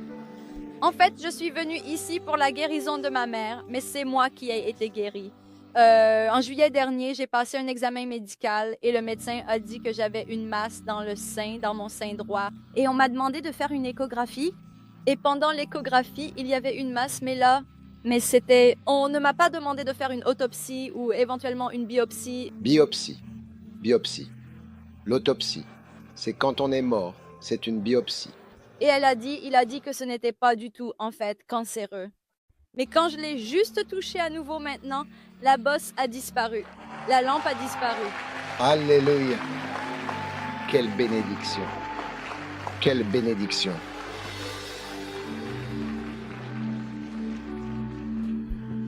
En fait, je suis venue ici pour la guérison de ma mère, mais c'est moi qui ai été guérie. En juillet dernier, j'ai passé un examen médical et le médecin a dit que j'avais une masse dans le sein, dans mon sein droit. Et on m'a demandé de faire une échographie. Et pendant l'échographie, il y avait une masse, on ne m'a pas demandé de faire une autopsie ou éventuellement une biopsie. Biopsie. L'autopsie, c'est quand on est mort, c'est une biopsie. Et il a dit que ce n'était pas du tout, en fait, cancéreux. Mais quand je l'ai juste touché à nouveau maintenant, la bosse a disparu. La lampe a disparu. Alléluia. Quelle bénédiction. Quelle bénédiction.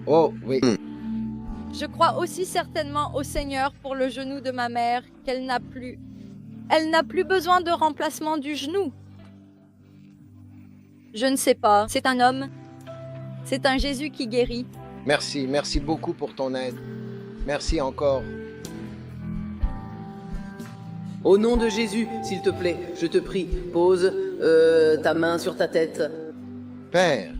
Oh oui. Je crois aussi certainement au Seigneur pour le genou de ma mère qu'elle n'a plus. Elle n'a plus besoin de remplacement du genou. Je ne sais pas. C'est un homme. C'est un Jésus qui guérit. Merci, merci beaucoup pour ton aide. Merci encore. Au nom de Jésus, s'il te plaît, je te prie, pose ta main sur ta tête. Père,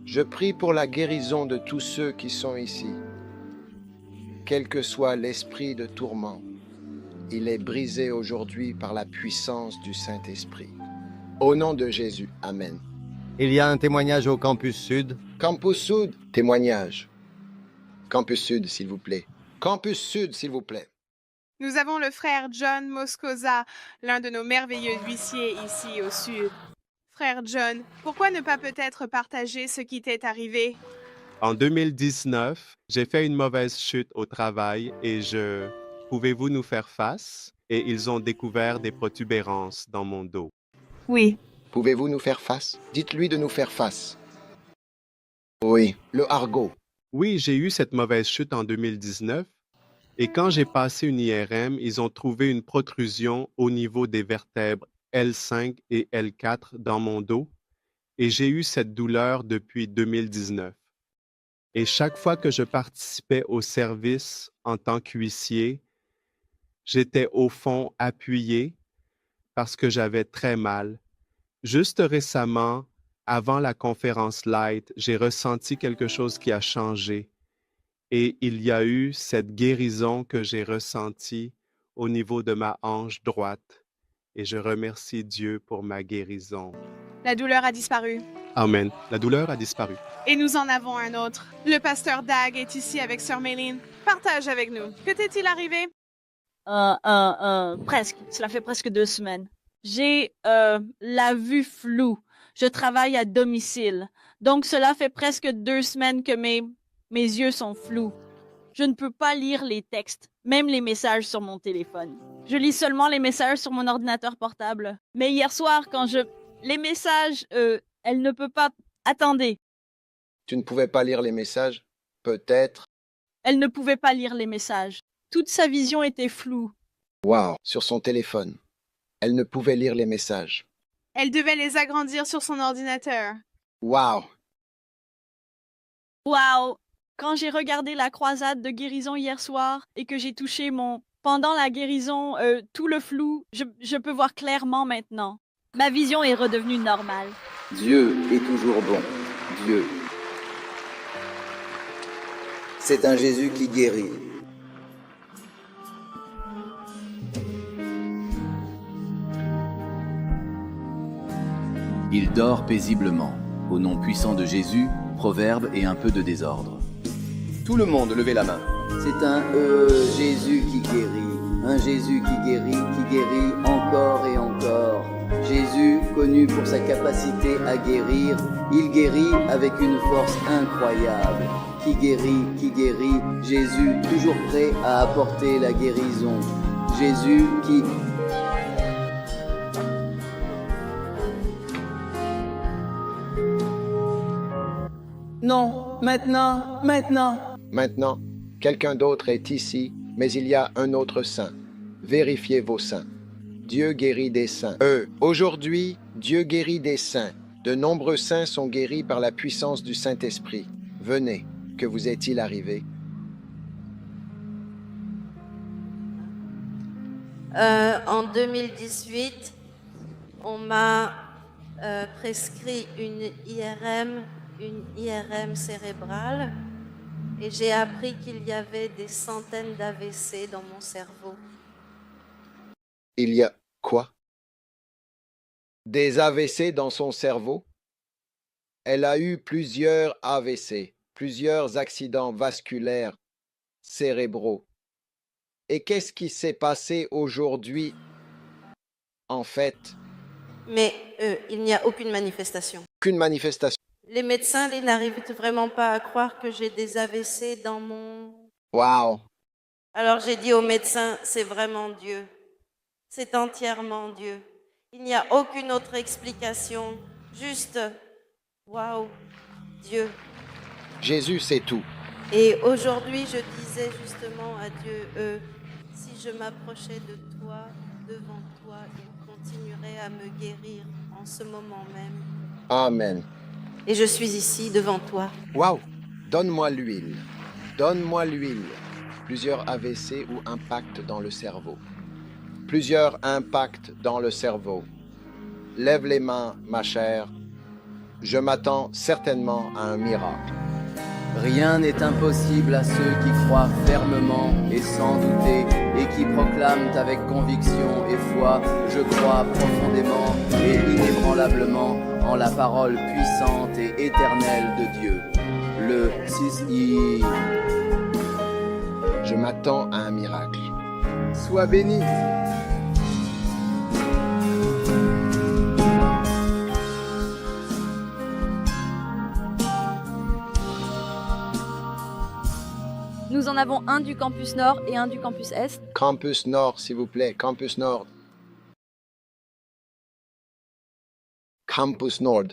je prie pour la guérison de tous ceux qui sont ici. Quel que soit l'esprit de tourment, il est brisé aujourd'hui par la puissance du Saint-Esprit. Au nom de Jésus, Amen. Il y a un témoignage au campus sud. Campus Sud, témoignage. Campus Sud, s'il vous plaît. Campus Sud, s'il vous plaît. Nous avons le frère John Moscosa, l'un de nos merveilleux huissiers ici au sud. Frère John, pourquoi ne pas peut-être partager ce qui t'est arrivé? En 2019, j'ai fait une mauvaise chute au travail et Pouvez-vous nous faire face? Et ils ont découvert des protubérances dans mon dos. Oui. Pouvez-vous nous faire face? Dites-lui de nous faire face. Oui, le argot. Oui, j'ai eu cette mauvaise chute en 2019. Et quand j'ai passé une IRM, ils ont trouvé une protrusion au niveau des vertèbres L5 et L4 dans mon dos. Et j'ai eu cette douleur depuis 2019. Et chaque fois que je participais au service en tant qu'huissier, j'étais au fond appuyé parce que j'avais très mal. Juste récemment, avant la conférence Light, j'ai ressenti quelque chose qui a changé. Et il y a eu cette guérison que j'ai ressentie au niveau de ma hanche droite. Et je remercie Dieu pour ma guérison. La douleur a disparu. Amen. La douleur a disparu. Et nous en avons un autre. Le pasteur Dag est ici avec sœur Méline. Partage avec nous. Que t'est-il arrivé? Presque. Cela fait presque 2 semaines. J'ai la vue floue. Je travaille à domicile. Donc cela fait presque 2 semaines que mes yeux sont flous. Je ne peux pas lire les textes, même les messages sur mon téléphone. Je lis seulement les messages sur mon ordinateur portable. Mais hier soir, les messages, elle ne peut pas... Attendez. Tu ne pouvais pas lire les messages? Peut-être. Elle ne pouvait pas lire les messages. Toute sa vision était floue. Wow, sur son téléphone. Elle ne pouvait lire les messages. Elle devait les agrandir sur son ordinateur. Wow. Wow. Quand j'ai regardé la croisade de guérison hier soir et que j'ai touché Pendant la guérison, tout le flou, je peux voir clairement maintenant. Ma vision est redevenue normale. Dieu est toujours bon. Dieu. C'est un Jésus qui guérit. Il dort paisiblement. Au nom puissant de Jésus, proverbe et un peu de désordre. Tout le monde, levez la main. C'est un Jésus qui guérit. Un Jésus qui guérit encore et encore. Jésus, connu pour sa capacité à guérir, il guérit avec une force incroyable. Qui guérit, Jésus toujours prêt à apporter la guérison. Jésus qui... Non, maintenant. Maintenant, quelqu'un d'autre est ici, mais il y a un autre saint. Vérifiez vos saints. Dieu guérit des saints. Aujourd'hui, Dieu guérit des saints. De nombreux saints sont guéris par la puissance du Saint-Esprit. Venez, que vous est-il arrivé? En 2018, on m'a prescrit une IRM cérébrale et j'ai appris qu'il y avait des centaines d'AVC dans mon cerveau. Il y a quoi? Des AVC dans son cerveau? Elle a eu plusieurs AVC, plusieurs accidents vasculaires cérébraux. Et qu'est-ce qui s'est passé aujourd'hui, en fait? Mais il n'y a aucune manifestation. Aucune manifestation. Les médecins, ils n'arrivent vraiment pas à croire que j'ai des AVC dans mon... Waouh! Alors j'ai dit aux médecins, c'est vraiment Dieu. C'est entièrement Dieu. Il n'y a aucune autre explication. Juste, waouh, Dieu. Jésus, c'est tout. Et aujourd'hui, je disais justement à Dieu, si je m'approchais de toi, devant toi, il continuerait à me guérir en ce moment même. Amen. Et je suis ici devant toi. Waouh! Donne-moi l'huile. Donne-moi l'huile. Plusieurs AVC ou impacts dans le cerveau. Plusieurs impacts dans le cerveau. Lève les mains, ma chère. Je m'attends certainement à un miracle. Rien n'est impossible à ceux qui croient fermement et sans douter et qui proclament avec conviction et foi, je crois profondément et inébranlablement en la parole puissante et éternelle de Dieu. Le 6i. Je m'attends à un miracle. Sois béni. Nous en avons un du campus Nord et un du campus Est. Campus Nord, s'il vous plaît. Campus Nord. Campus Nord.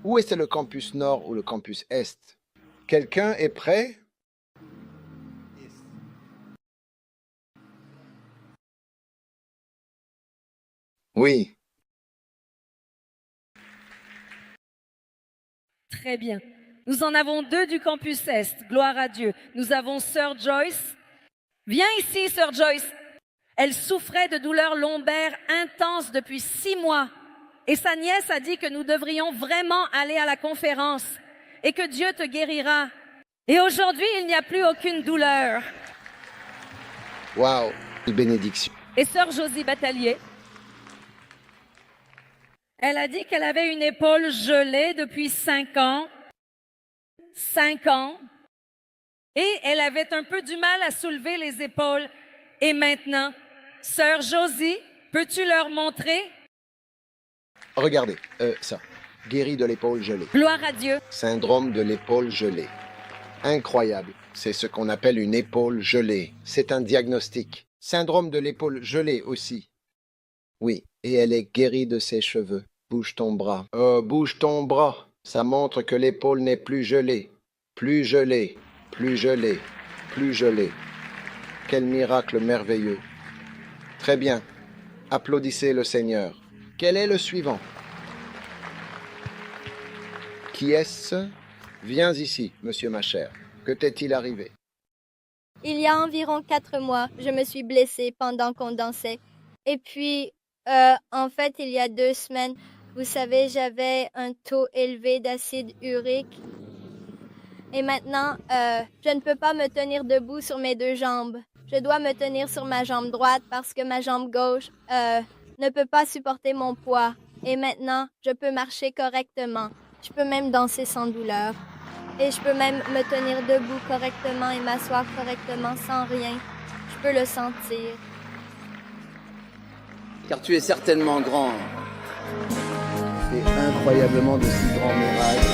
Où est-ce le campus Nord ou le campus Est? Quelqu'un est prêt? Oui. Très bien. Nous en avons 2 du campus Est. Gloire à Dieu. Nous avons Sœur Joyce. Viens ici, Sœur Joyce. Elle souffrait de douleurs lombaires intenses depuis 6 mois. Et sa nièce a dit que nous devrions vraiment aller à la conférence et que Dieu te guérira. Et aujourd'hui, il n'y a plus aucune douleur. Waouh, quelle bénédiction. Et Sœur Josie Batalier, elle a dit qu'elle avait une épaule gelée depuis 5 ans. 5 ans. Et elle avait un peu du mal à soulever les épaules. Et maintenant, Sœur Josie, peux-tu leur montrer? Regardez, ça. Guéri de l'épaule gelée. Gloire à Dieu. Syndrome de l'épaule gelée. Incroyable. C'est ce qu'on appelle une épaule gelée. C'est un diagnostic. Syndrome de l'épaule gelée aussi. Oui, et elle est guérie de ses cheveux. Bouge ton bras. Bouge ton bras. Ça montre que l'épaule n'est plus gelée. Plus gelée. Plus gelée. Plus gelée. Quel miracle merveilleux. Très bien. Applaudissez le Seigneur. Quel est le suivant? Qui est-ce? Viens ici, monsieur ma chère. Que t'est-il arrivé? Il y a environ 4 mois, je me suis blessée pendant qu'on dansait. Et puis, en fait, il y a 2 semaines, vous savez, j'avais un taux élevé d'acide urique. Et maintenant, je ne peux pas me tenir debout sur mes 2 jambes. Je dois me tenir sur ma jambe droite parce que ma jambe gauche ne peut pas supporter mon poids. Et maintenant, je peux marcher correctement. Je peux même danser sans douleur. Et je peux même me tenir debout correctement et m'asseoir correctement sans rien. Je peux le sentir. Car tu es certainement grand. Et incroyablement de si grands miracles.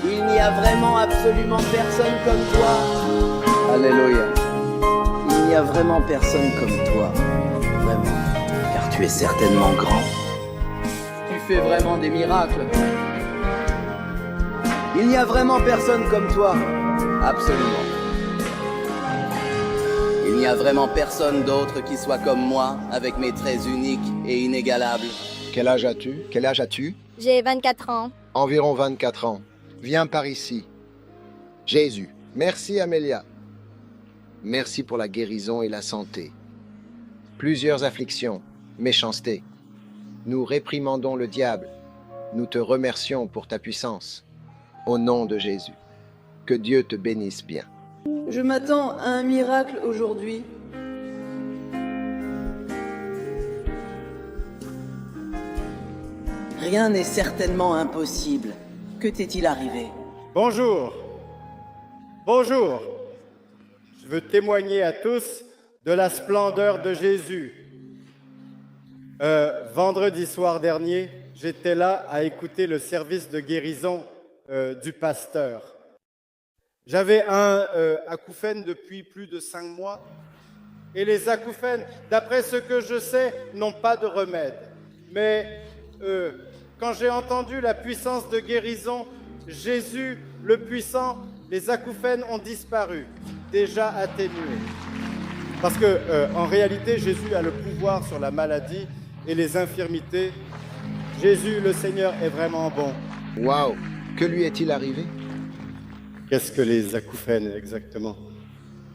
Il n'y a vraiment absolument personne comme toi. Alléluia. Il n'y a vraiment personne comme toi. Vraiment. Car tu es certainement grand. Tu fais vraiment des miracles. Il n'y a vraiment personne comme toi. Absolument. Il n'y a vraiment personne d'autre qui soit comme moi, avec mes traits uniques et inégalables. Quel âge as-tu? Quel âge as-tu? J'ai 24 ans. Environ 24 ans. Viens par ici. Jésus. Merci Amélia. Merci pour la guérison et la santé. Plusieurs afflictions, méchanceté. Nous réprimandons le diable. Nous te remercions pour ta puissance. Au nom de Jésus. Que Dieu te bénisse bien. Je m'attends à un miracle aujourd'hui. Rien n'est certainement impossible. Que t'est-il arrivé? Bonjour. Bonjour, je veux témoigner à tous de la splendeur de Jésus. Vendredi soir dernier, j'étais là à écouter le service de guérison du pasteur. J'avais un acouphène depuis plus de 5 mois et les acouphènes, d'après ce que je sais, n'ont pas de remède. Mais quand j'ai entendu la puissance de guérison, Jésus le puissant, les acouphènes ont disparu, déjà atténués. Parce que en réalité, Jésus a le pouvoir sur la maladie et les infirmités. Jésus, le Seigneur, est vraiment bon. Waouh! Que lui est-il arrivé? Qu'est-ce que les acouphènes exactement?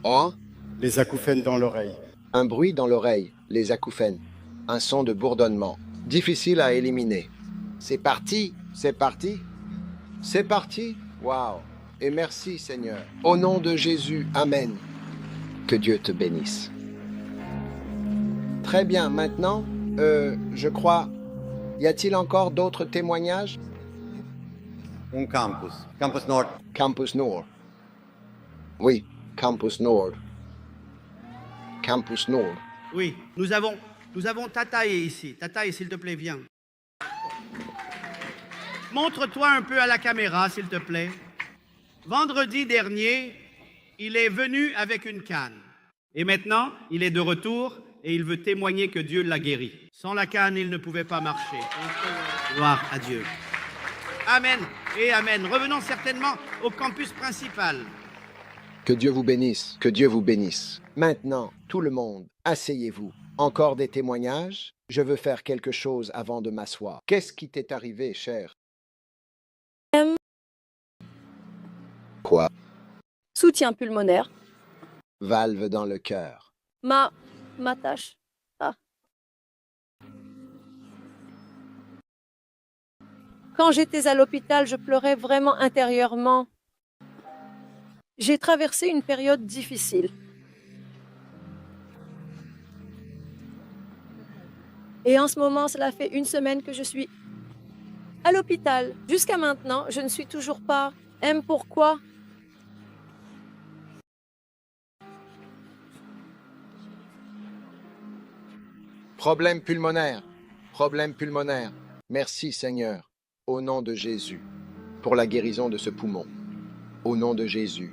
Oh? Les acouphènes dans l'oreille. Un bruit dans l'oreille, les acouphènes. Un son de bourdonnement. Difficile à éliminer. C'est parti, c'est parti. C'est parti. Waouh! Et merci Seigneur. Au nom de Jésus, Amen. Que Dieu te bénisse. Très bien, maintenant, je crois, y a-t-il encore d'autres témoignages? Campus Nord. Campus Nord. Oui, Campus Nord. Campus Nord. Oui, nous avons Tataï ici. Tataï, s'il te plaît, viens. Montre-toi un peu à la caméra, s'il te plaît. Vendredi dernier, il est venu avec une canne. Et maintenant, il est de retour et il veut témoigner que Dieu l'a guéri. Sans la canne, il ne pouvait pas marcher. Gloire à Dieu. Amen et amen. Revenons certainement au campus principal. Que Dieu vous bénisse, que Dieu vous bénisse. Maintenant, tout le monde, asseyez-vous. Encore des témoignages? Je veux faire quelque chose avant de m'asseoir. Qu'est-ce qui t'est arrivé, cher? Quoi? Soutien pulmonaire. Valve dans le cœur. Ma tâche. Ah. Quand j'étais à l'hôpital, je pleurais vraiment intérieurement. J'ai traversé une période difficile. Et en ce moment, cela fait 1 semaine que je suis à l'hôpital. Jusqu'à maintenant, je ne suis toujours pas. Pourquoi? Problème pulmonaire. Problème pulmonaire. Merci Seigneur, au nom de Jésus, pour la guérison de ce poumon. Au nom de Jésus.